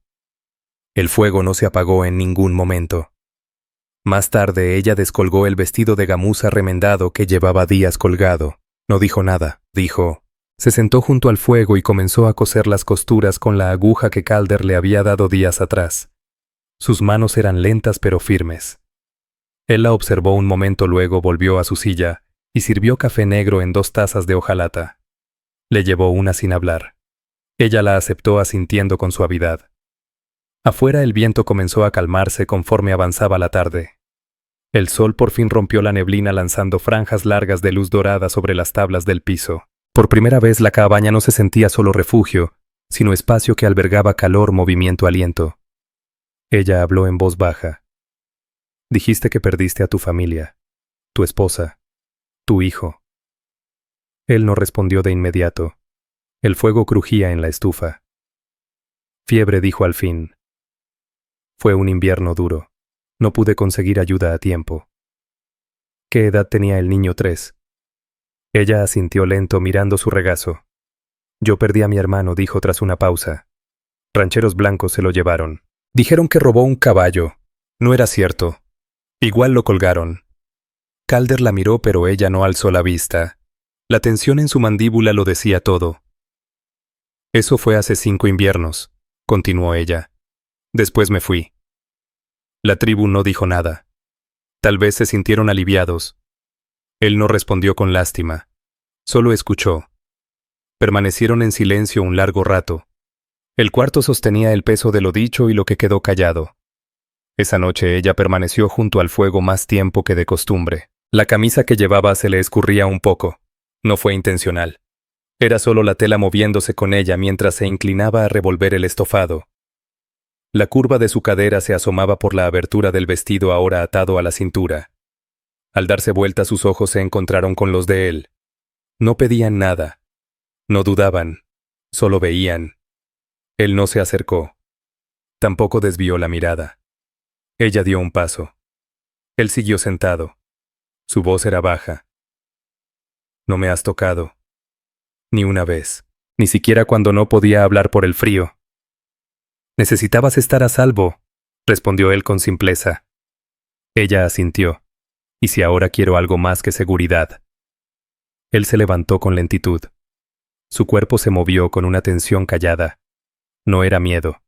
El fuego no se apagó en ningún momento. Más tarde ella descolgó el vestido de gamuza remendado que llevaba días colgado. No dijo nada, dijo. Se sentó junto al fuego y comenzó a coser las costuras con la aguja que Calder le había dado días atrás. Sus manos eran lentas pero firmes. Él la observó un momento, luego volvió a su silla y sirvió café negro en 2 tazas de hojalata. Le llevó una sin hablar. Ella la aceptó asintiendo con suavidad. Afuera el viento comenzó a calmarse conforme avanzaba la tarde. El sol por fin rompió la neblina lanzando franjas largas de luz dorada sobre las tablas del piso. Por primera vez la cabaña no se sentía solo refugio, sino espacio que albergaba calor, movimiento, aliento. Ella habló en voz baja. «Dijiste que perdiste a tu familia, tu esposa, tu hijo». Él no respondió de inmediato. El fuego crujía en la estufa. «Fiebre», dijo al fin. «Fue un invierno duro. No pude conseguir ayuda a tiempo». «¿Qué edad tenía el niño?» 3. Ella asintió lento mirando su regazo. «Yo perdí a mi hermano», dijo tras una pausa. «Rancheros blancos se lo llevaron. Dijeron que robó un caballo. No era cierto. Igual lo colgaron». Calder la miró, pero ella no alzó la vista. La tensión en su mandíbula lo decía todo. «Eso fue hace 5 inviernos», continuó ella. «Después me fui». La tribu no dijo nada. Tal vez se sintieron aliviados. Él no respondió con lástima. Solo escuchó. Permanecieron en silencio un largo rato. El cuarto sostenía el peso de lo dicho y lo que quedó callado. Esa noche ella permaneció junto al fuego más tiempo que de costumbre. La camisa que llevaba se le escurría un poco. No fue intencional. Era solo la tela moviéndose con ella mientras se inclinaba a revolver el estofado. La curva de su cadera se asomaba por la abertura del vestido ahora atado a la cintura. Al darse vuelta sus ojos se encontraron con los de él. No pedían nada. No dudaban. Solo veían. Él no se acercó. Tampoco desvió la mirada. Ella dio un paso. Él siguió sentado. Su voz era baja. «No me has tocado. Ni una vez. Ni siquiera cuando no podía hablar por el frío». «Necesitabas estar a salvo», respondió él con simpleza. Ella asintió. «¿Y si ahora quiero algo más que seguridad?» Él se levantó con lentitud. Su cuerpo se movió con una tensión callada. No era miedo.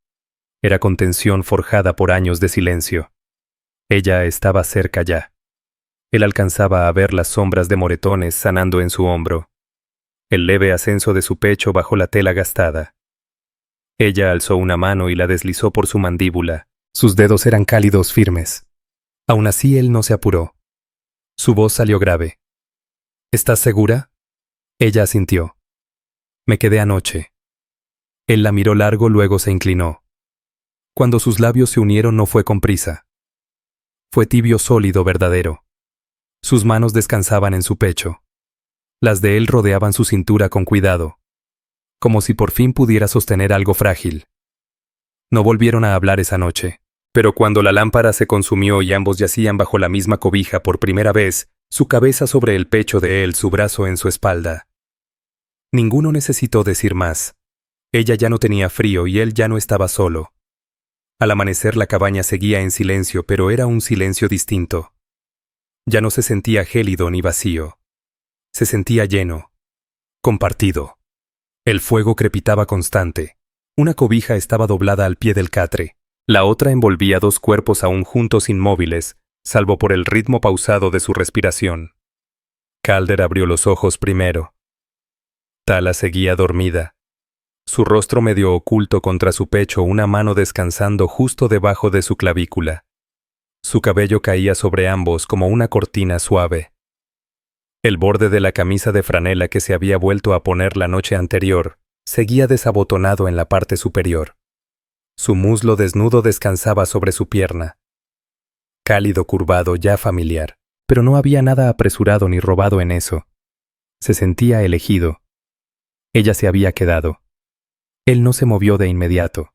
Era contención forjada por años de silencio. Ella estaba cerca ya. Él alcanzaba a ver las sombras de moretones sanando en su hombro. El leve ascenso de su pecho bajo la tela gastada. Ella alzó una mano y la deslizó por su mandíbula. Sus dedos eran cálidos, firmes. Aún así él no se apuró. Su voz salió grave. «¿Estás segura?» Ella asintió. «Me quedé anoche». Él la miró largo, luego se inclinó. Cuando sus labios se unieron no fue con prisa. Fue tibio, sólido, verdadero. Sus manos descansaban en su pecho. Las de él rodeaban su cintura con cuidado, como si por fin pudiera sostener algo frágil. No volvieron a hablar esa noche, pero cuando la lámpara se consumió y ambos yacían bajo la misma cobija por primera vez, su cabeza sobre el pecho de él, su brazo en su espalda. Ninguno necesitó decir más. Ella ya no tenía frío y él ya no estaba solo. Al amanecer la cabaña seguía en silencio, pero era un silencio distinto. Ya no se sentía gélido ni vacío. Se sentía lleno, compartido. El fuego crepitaba constante. Una cobija estaba doblada al pie del catre. La otra envolvía 2 cuerpos aún juntos inmóviles, salvo por el ritmo pausado de su respiración. Calder abrió los ojos primero. Tala seguía dormida. Su rostro medio oculto contra su pecho, una mano descansando justo debajo de su clavícula. Su cabello caía sobre ambos como una cortina suave. El borde de la camisa de franela que se había vuelto a poner la noche anterior seguía desabotonado en la parte superior. Su muslo desnudo descansaba sobre su pierna. Cálido, curvado, ya familiar, pero no había nada apresurado ni robado en eso. Se sentía elegido. Ella se había quedado. Él no se movió de inmediato.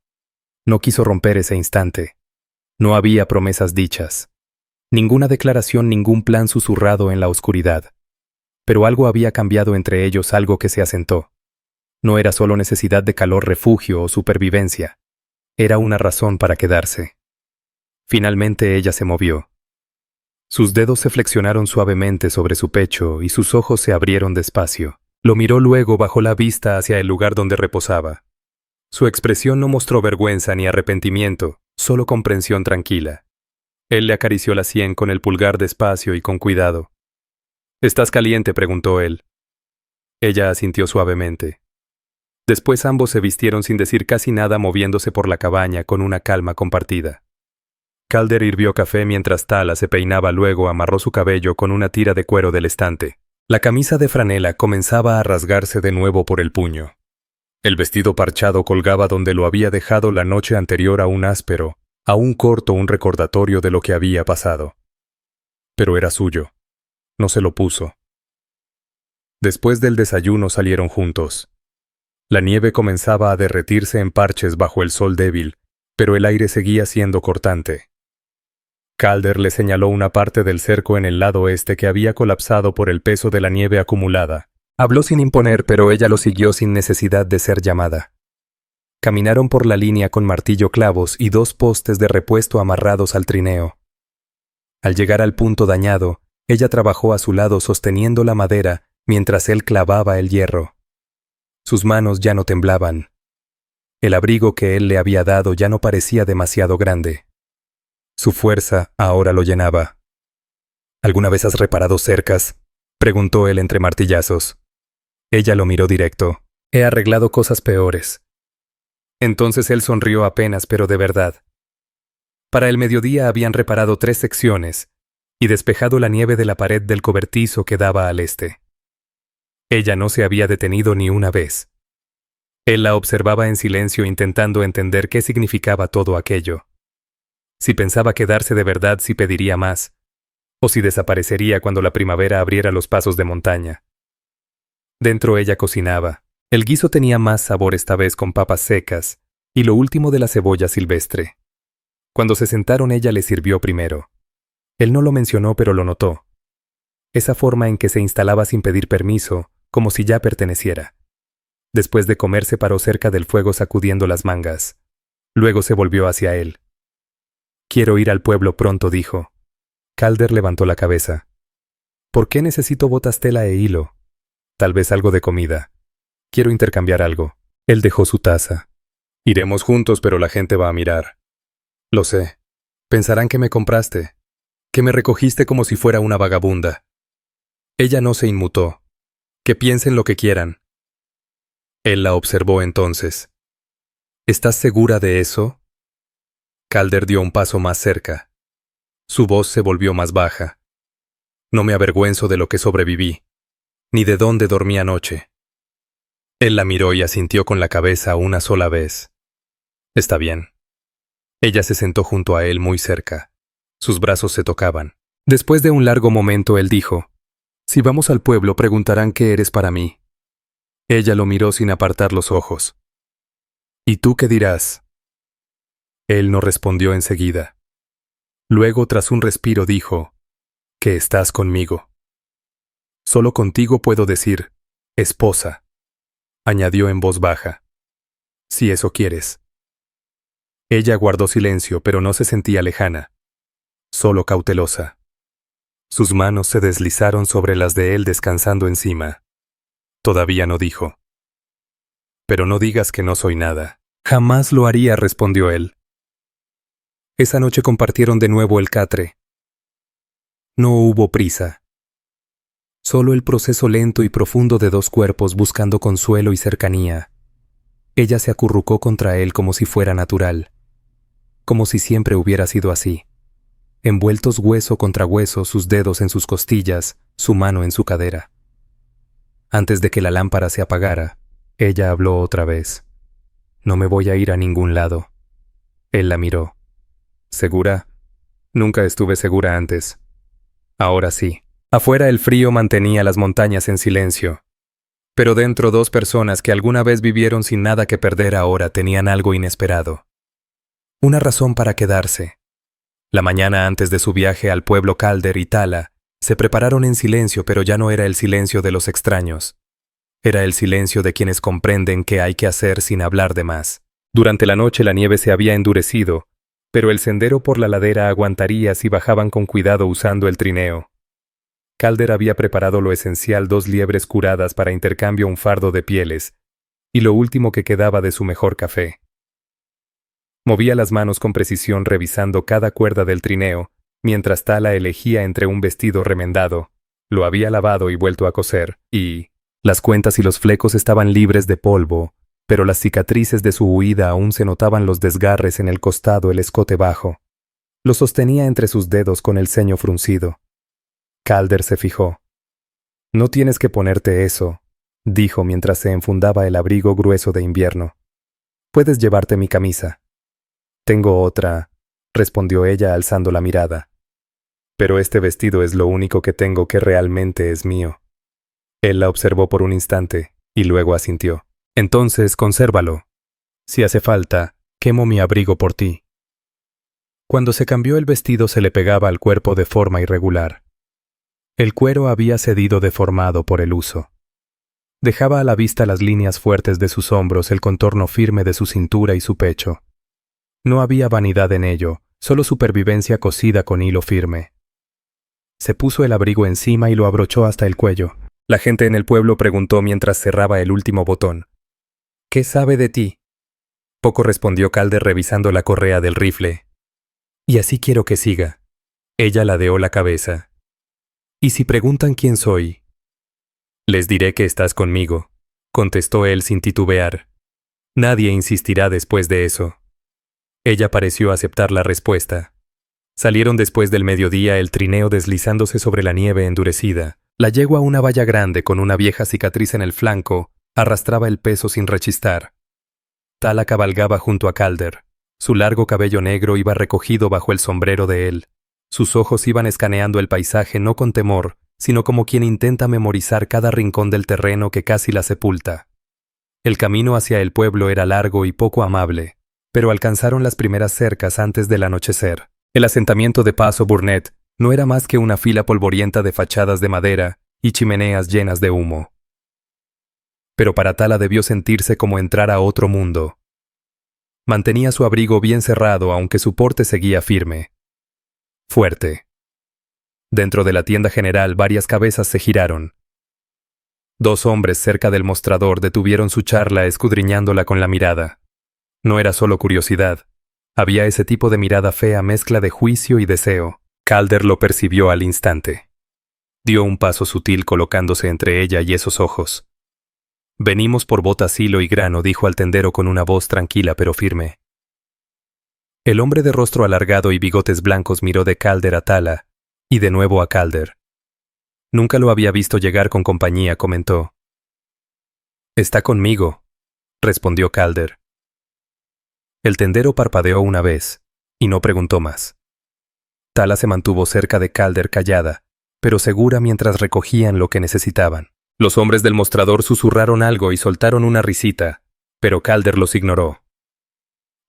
No quiso romper ese instante. No había promesas dichas. Ninguna declaración, ningún plan susurrado en la oscuridad. Pero algo había cambiado entre ellos, algo que se asentó. No era solo necesidad de calor, refugio o supervivencia. Era una razón para quedarse. Finalmente ella se movió. Sus dedos se flexionaron suavemente sobre su pecho y sus ojos se abrieron despacio. Lo miró luego, bajó la vista hacia el lugar donde reposaba. Su expresión no mostró vergüenza ni arrepentimiento, solo comprensión tranquila. Él le acarició la sien con el pulgar despacio y con cuidado. —¿Estás caliente? —preguntó él. Ella asintió suavemente. Después ambos se vistieron sin decir casi nada, moviéndose por la cabaña con una calma compartida. Calder hirvió café mientras Tala se peinaba, luego amarró su cabello con una tira de cuero del estante. La camisa de franela comenzaba a rasgarse de nuevo por el puño. El vestido parchado colgaba donde lo había dejado la noche anterior, aún áspero, aún corto, un recordatorio de lo que había pasado. Pero era suyo. No se lo puso. Después del desayuno salieron juntos. La nieve comenzaba a derretirse en parches bajo el sol débil, pero el aire seguía siendo cortante. Calder le señaló una parte del cerco en el lado este que había colapsado por el peso de la nieve acumulada. Habló sin imponer, pero ella lo siguió sin necesidad de ser llamada. Caminaron por la línea con martillo, clavos y 2 postes de repuesto amarrados al trineo. Al llegar al punto dañado, ella trabajó a su lado sosteniendo la madera mientras él clavaba el hierro. Sus manos ya no temblaban. El abrigo que él le había dado ya no parecía demasiado grande. Su fuerza ahora lo llenaba. —¿Alguna vez has reparado cercas? —preguntó él entre martillazos. Ella lo miró directo. —He arreglado cosas peores. Entonces él sonrió apenas, pero de verdad. Para el mediodía habían reparado 3 secciones y despejado la nieve de la pared del cobertizo que daba al este. Ella no se había detenido ni una vez. Él la observaba en silencio, intentando entender qué significaba todo aquello. Si pensaba quedarse de verdad, si pediría más, o si desaparecería cuando la primavera abriera los pasos de montaña. Dentro ella cocinaba. El guiso tenía más sabor esta vez, con papas secas y lo último de la cebolla silvestre. Cuando se sentaron, ella le sirvió primero. Él no lo mencionó, pero lo notó. Esa forma en que se instalaba sin pedir permiso, como si ya perteneciera. Después de comer se paró cerca del fuego sacudiendo las mangas. Luego se volvió hacia él. —Quiero ir al pueblo pronto —dijo. Calder levantó la cabeza. —¿Por qué necesito botas, tela e hilo? Tal vez algo de comida. Quiero intercambiar algo. Él dejó su taza. —Iremos juntos, pero la gente va a mirar. —Lo sé. Pensarán que me compraste, que me recogiste como si fuera una vagabunda. Ella no se inmutó. Que piensen lo que quieran. Él la observó entonces. —¿Estás segura de eso? Calder dio un paso más cerca. Su voz se volvió más baja. —No me avergüenzo de lo que sobreviví, ni de dónde dormí anoche. Él la miró y asintió con la cabeza una sola vez. —Está bien. Ella se sentó junto a él muy cerca. Sus brazos se tocaban. Después de un largo momento él dijo: —Si vamos al pueblo preguntarán qué eres para mí. Ella lo miró sin apartar los ojos. —¿Y tú qué dirás? Él no respondió enseguida. Luego, tras un respiro, dijo: —Que estás conmigo. Solo contigo puedo decir esposa, añadió en voz baja. Si eso quieres. Ella guardó silencio, pero no se sentía lejana, solo cautelosa. Sus manos se deslizaron sobre las de él, descansando encima. Todavía no dijo. —Pero no digas que no soy nada. —Jamás lo haría —respondió él. Esa noche compartieron de nuevo el catre. No hubo prisa. Solo el proceso lento y profundo de 2 cuerpos buscando consuelo y cercanía. Ella se acurrucó contra él como si fuera natural, como si siempre hubiera sido así. Envueltos hueso contra hueso, sus dedos en sus costillas, su mano en su cadera. Antes de que la lámpara se apagara, Ella habló otra vez. No me voy a ir a ningún lado. Él la miró. ¿Segura? Nunca estuve segura antes. Ahora sí. Afuera el frío mantenía las montañas en silencio. Pero dentro 2 personas que alguna vez vivieron sin nada que perder ahora tenían algo inesperado. Una razón para quedarse. La mañana antes de su viaje al pueblo Calder y Tala, se prepararon en silencio, pero ya no era el silencio de los extraños. Era el silencio de quienes comprenden qué hay que hacer sin hablar de más. Durante la noche la nieve se había endurecido, pero el sendero por la ladera aguantaría si bajaban con cuidado usando el trineo. Calder había preparado lo esencial: 2 liebres curadas para intercambio, un fardo de pieles, y lo último que quedaba de su mejor café. Movía las manos con precisión revisando cada cuerda del trineo, mientras Tala elegía entre un vestido remendado. Lo había lavado y vuelto a coser, y las cuentas y los flecos estaban libres de polvo, pero las cicatrices de su huida aún se notaban: los desgarres en el costado, el escote bajo. Lo sostenía entre sus dedos con el ceño fruncido. Calder se fijó. «No tienes que ponerte eso», dijo mientras se enfundaba el abrigo grueso de invierno. «Puedes llevarte mi camisa». «Tengo otra», respondió ella alzando la mirada. «Pero este vestido es lo único que tengo que realmente es mío». Él la observó por un instante y luego asintió. «Entonces consérvalo. Si hace falta, quemo mi abrigo por ti». Cuando se cambió el vestido se le pegaba al cuerpo de forma irregular. El cuero había cedido deformado por el uso. Dejaba a la vista las líneas fuertes de sus hombros, el contorno firme de su cintura y su pecho. No había vanidad en ello, solo supervivencia cosida con hilo firme. Se puso el abrigo encima y lo abrochó hasta el cuello. La gente en el pueblo preguntó mientras cerraba el último botón. «¿Qué sabe de ti?». Poco respondió Calder revisando la correa del rifle. «Y así quiero que siga». Ella ladeó la cabeza. «¿Y si preguntan quién soy?». «Les diré que estás conmigo», contestó él sin titubear. «Nadie insistirá después de eso». Ella pareció aceptar la respuesta. Salieron después del mediodía, el trineo deslizándose sobre la nieve endurecida. La yegua, una valla grande con una vieja cicatriz en el flanco, arrastraba el peso sin rechistar. Tala cabalgaba junto a Calder. Su largo cabello negro iba recogido bajo el sombrero de él. Sus ojos iban escaneando el paisaje no con temor, sino como quien intenta memorizar cada rincón del terreno que casi la sepulta. El camino hacia el pueblo era largo y poco amable, pero alcanzaron las primeras cercas antes del anochecer. El asentamiento de Paso Burnett no era más que una fila polvorienta de fachadas de madera y chimeneas llenas de humo. Pero para Tala debió sentirse como entrar a otro mundo. Mantenía su abrigo bien cerrado, aunque su porte seguía firme. Fuerte. Dentro de la tienda general varias cabezas se giraron. 2 hombres cerca del mostrador detuvieron su charla escudriñándola con la mirada. No era solo curiosidad. Había ese tipo de mirada fea, mezcla de juicio y deseo. Calder lo percibió al instante. Dio un paso sutil colocándose entre ella y esos ojos. «Venimos por botas, hilo y grano», dijo al tendero con una voz tranquila pero firme. El hombre de rostro alargado y bigotes blancos miró de Calder a Tala, y de nuevo a Calder. «Nunca lo había visto llegar con compañía», comentó. «Está conmigo», respondió Calder. El tendero parpadeó una vez, y no preguntó más. Tala se mantuvo cerca de Calder callada, pero segura mientras recogían lo que necesitaban. Los hombres del mostrador susurraron algo y soltaron una risita, pero Calder los ignoró.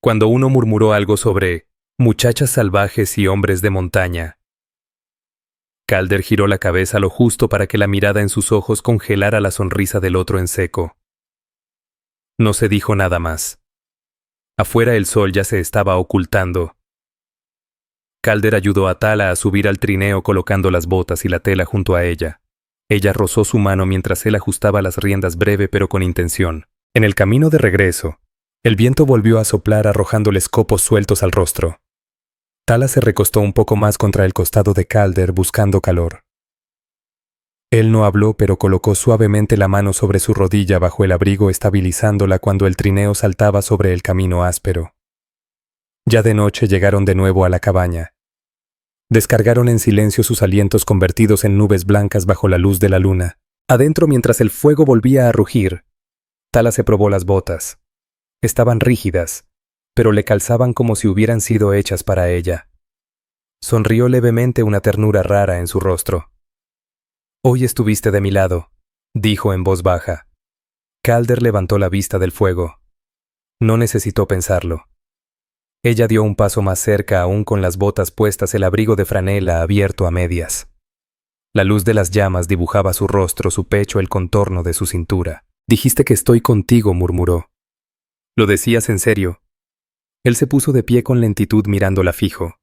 Cuando uno murmuró algo sobre muchachas salvajes y hombres de montaña, Calder giró la cabeza lo justo para que la mirada en sus ojos congelara la sonrisa del otro en seco. No se dijo nada más. Afuera el sol ya se estaba ocultando. Calder ayudó a Tala a subir al trineo colocando las botas y la tela junto a ella. Ella rozó su mano mientras él ajustaba las riendas breve pero con intención. En el camino de regreso, el viento volvió a soplar arrojándoles copos sueltos al rostro. Tala se recostó un poco más contra el costado de Calder buscando calor. Él no habló, pero colocó suavemente la mano sobre su rodilla bajo el abrigo, estabilizándola cuando el trineo saltaba sobre el camino áspero. Ya de noche llegaron de nuevo a la cabaña. Descargaron en silencio sus alientos convertidos en nubes blancas bajo la luz de la luna. Adentro, mientras el fuego volvía a rugir, Tala se probó las botas. Estaban rígidas, pero le calzaban como si hubieran sido hechas para ella. Sonrió levemente una ternura rara en su rostro. «Hoy estuviste de mi lado», dijo en voz baja. Calder levantó la vista del fuego. No necesitó pensarlo. Ella dio un paso más cerca aún con las botas puestas, el abrigo de franela abierto a medias. La luz de las llamas dibujaba su rostro, su pecho, el contorno de su cintura. «Dijiste que estoy contigo», murmuró. «¿Lo decías en serio?» Él se puso de pie con lentitud mirándola fijo.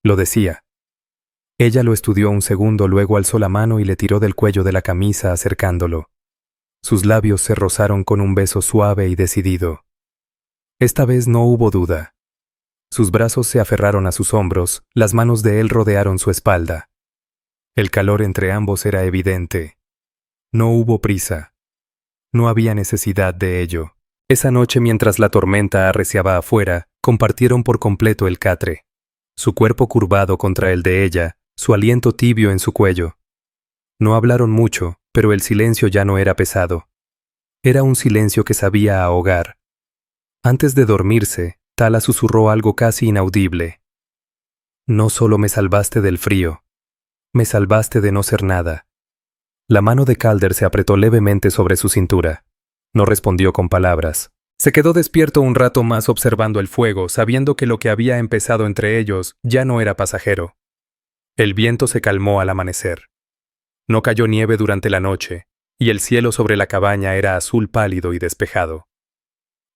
Lo decía. Ella lo estudió un segundo, luego alzó la mano y le tiró del cuello de la camisa acercándolo. Sus labios se rozaron con un beso suave y decidido. Esta vez no hubo duda. Sus brazos se aferraron a sus hombros, las manos de él rodearon su espalda. El calor entre ambos era evidente. No hubo prisa. No había necesidad de ello. Esa noche, mientras la tormenta arreciaba afuera, compartieron por completo el catre. Su cuerpo curvado contra el de ella, su aliento tibio en su cuello. No hablaron mucho, pero el silencio ya no era pesado. Era un silencio que sabía ahogar. Antes de dormirse, Tala susurró algo casi inaudible. «No solo me salvaste del frío, me salvaste de no ser nada». La mano de Calder se apretó levemente sobre su cintura. No respondió con palabras. Se quedó despierto un rato más observando el fuego, sabiendo que lo que había empezado entre ellos ya no era pasajero. El viento se calmó al amanecer. No cayó nieve durante la noche, y el cielo sobre la cabaña era azul pálido y despejado.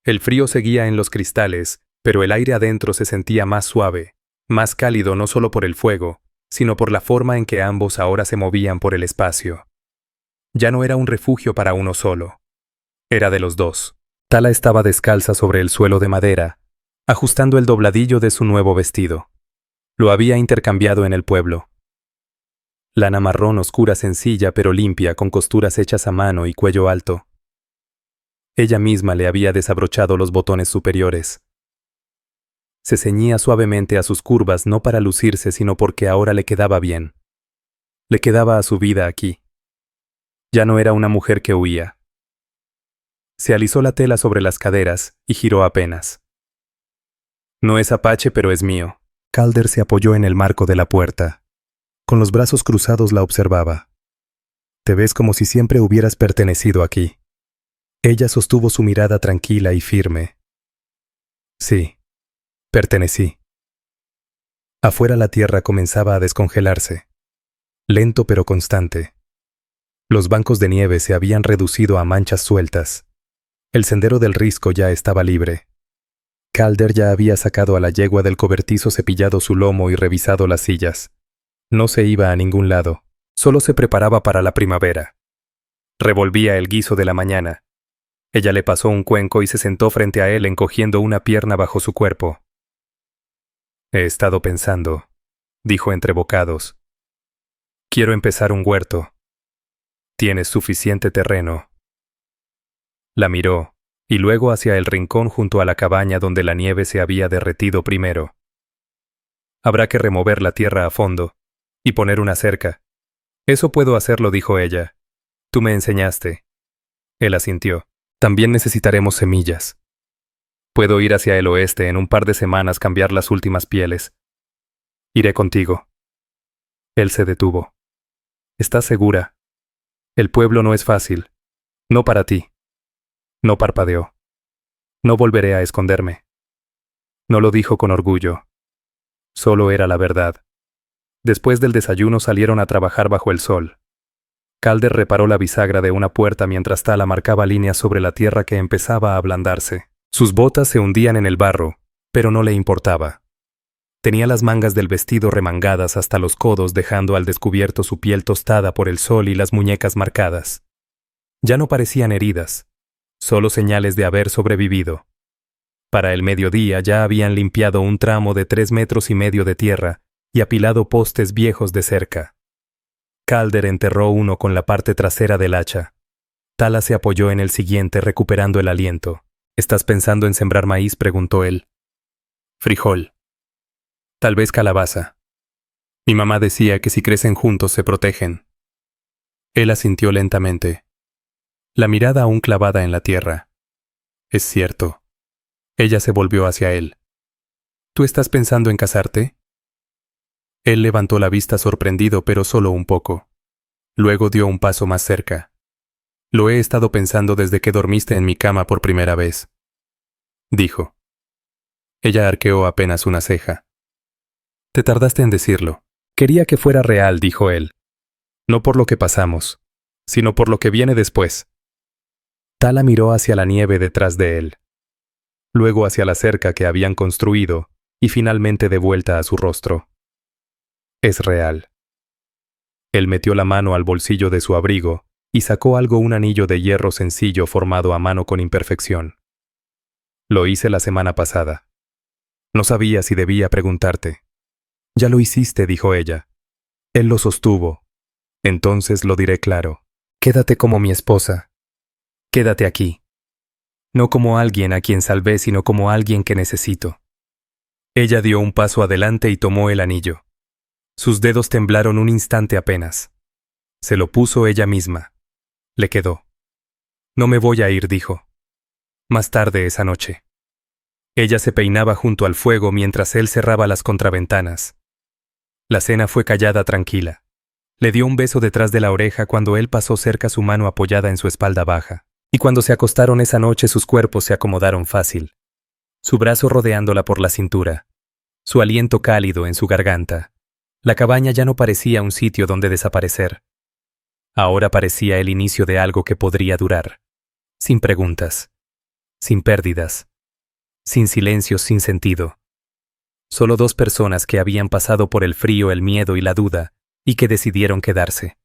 El frío seguía en los cristales, pero el aire adentro se sentía más suave, más cálido no solo por el fuego, sino por la forma en que ambos ahora se movían por el espacio. Ya no era un refugio para uno solo. Era de los dos. Tala estaba descalza sobre el suelo de madera, ajustando el dobladillo de su nuevo vestido. Lo había intercambiado en el pueblo. Lana marrón oscura, sencilla pero limpia, con costuras hechas a mano y cuello alto. Ella misma le había desabrochado los botones superiores. Se ceñía suavemente a sus curvas, no para lucirse, sino porque ahora le quedaba bien. Le quedaba a su vida aquí. Ya no era una mujer que huía. Se alisó la tela sobre las caderas y giró apenas. «No es Apache, pero es mío». Calder se apoyó en el marco de la puerta. Con los brazos cruzados la observaba. «Te ves como si siempre hubieras pertenecido aquí». Ella sostuvo su mirada tranquila y firme. «Sí, pertenecí». Afuera la tierra comenzaba a descongelarse. Lento pero constante. Los bancos de nieve se habían reducido a manchas sueltas. El sendero del risco ya estaba libre. Calder ya había sacado a la yegua del cobertizo, cepillado su lomo y revisado las sillas. No se iba a ningún lado, solo se preparaba para la primavera. Revolvía el guiso de la mañana. Ella le pasó un cuenco y se sentó frente a él encogiendo una pierna bajo su cuerpo. «He estado pensando», dijo entre bocados. «Quiero empezar un huerto. Tienes suficiente terreno». La miró, y luego hacia el rincón junto a la cabaña donde la nieve se había derretido primero. «Habrá que remover la tierra a fondo, y poner una cerca». «Eso puedo hacerlo», dijo ella. «Tú me enseñaste». Él asintió. «También necesitaremos semillas. Puedo ir hacia el oeste en un par de semanas, cambiar las últimas pieles. Iré contigo». Él se detuvo. «¿Estás segura? El pueblo no es fácil. No para ti». No parpadeó. «No volveré a esconderme». No lo dijo con orgullo. Solo era la verdad. Después del desayuno salieron a trabajar bajo el sol. Calder reparó la bisagra de una puerta mientras Tala marcaba líneas sobre la tierra que empezaba a ablandarse. Sus botas se hundían en el barro, pero no le importaba. Tenía las mangas del vestido remangadas hasta los codos, dejando al descubierto su piel tostada por el sol y las muñecas marcadas. Ya no parecían heridas, solo señales de haber sobrevivido. Para el mediodía ya habían limpiado un tramo de 3,5 metros de tierra y apilado postes viejos de cerca. Calder enterró uno con la parte trasera del hacha. Tala se apoyó en el siguiente, recuperando el aliento. «¿Estás pensando en sembrar maíz?», preguntó él. «Frijol. Tal vez calabaza. Mi mamá decía que si crecen juntos se protegen». Él asintió lentamente. la mirada aún clavada en la tierra. Es cierto. Ella se volvió hacia él. ¿Tú estás pensando en casarte? Él levantó la vista sorprendido, pero solo un poco. Luego dio un paso más cerca. Lo he estado pensando desde que dormiste en mi cama por primera vez, dijo. Ella arqueó apenas una ceja. Te tardaste en decirlo. Quería que fuera real, dijo él. No por lo que pasamos, sino por lo que viene después. Tala miró hacia la nieve detrás de él, luego hacia la cerca que habían construido y finalmente de vuelta a su rostro. Es real. Él metió la mano al bolsillo de su abrigo y sacó un anillo de hierro sencillo formado a mano con imperfección. Lo hice la semana pasada. No sabía si debía preguntarte. Ya lo hiciste, dijo ella. Él lo sostuvo. Entonces lo diré claro. Quédate como mi esposa. Quédate aquí. No como alguien a quien salvé, sino como alguien que necesito. Ella dio un paso adelante y tomó el anillo. Sus dedos temblaron un instante apenas. Se lo puso ella misma. Le quedó. No me voy a ir, dijo. Más tarde esa noche. Ella se peinaba junto al fuego mientras él cerraba las contraventanas. La cena fue callada, tranquila. Le dio un beso detrás de la oreja cuando él pasó cerca su mano apoyada en su espalda baja. Y cuando se acostaron esa noche sus cuerpos se acomodaron fácil. Su brazo rodeándola por la cintura. Su aliento cálido en su garganta. La cabaña ya no parecía un sitio donde desaparecer. Ahora parecía el inicio de algo que podría durar. Sin preguntas. Sin pérdidas. Sin silencios sin sentido. Solo dos personas que habían pasado por el frío, el miedo y la duda, y que decidieron quedarse.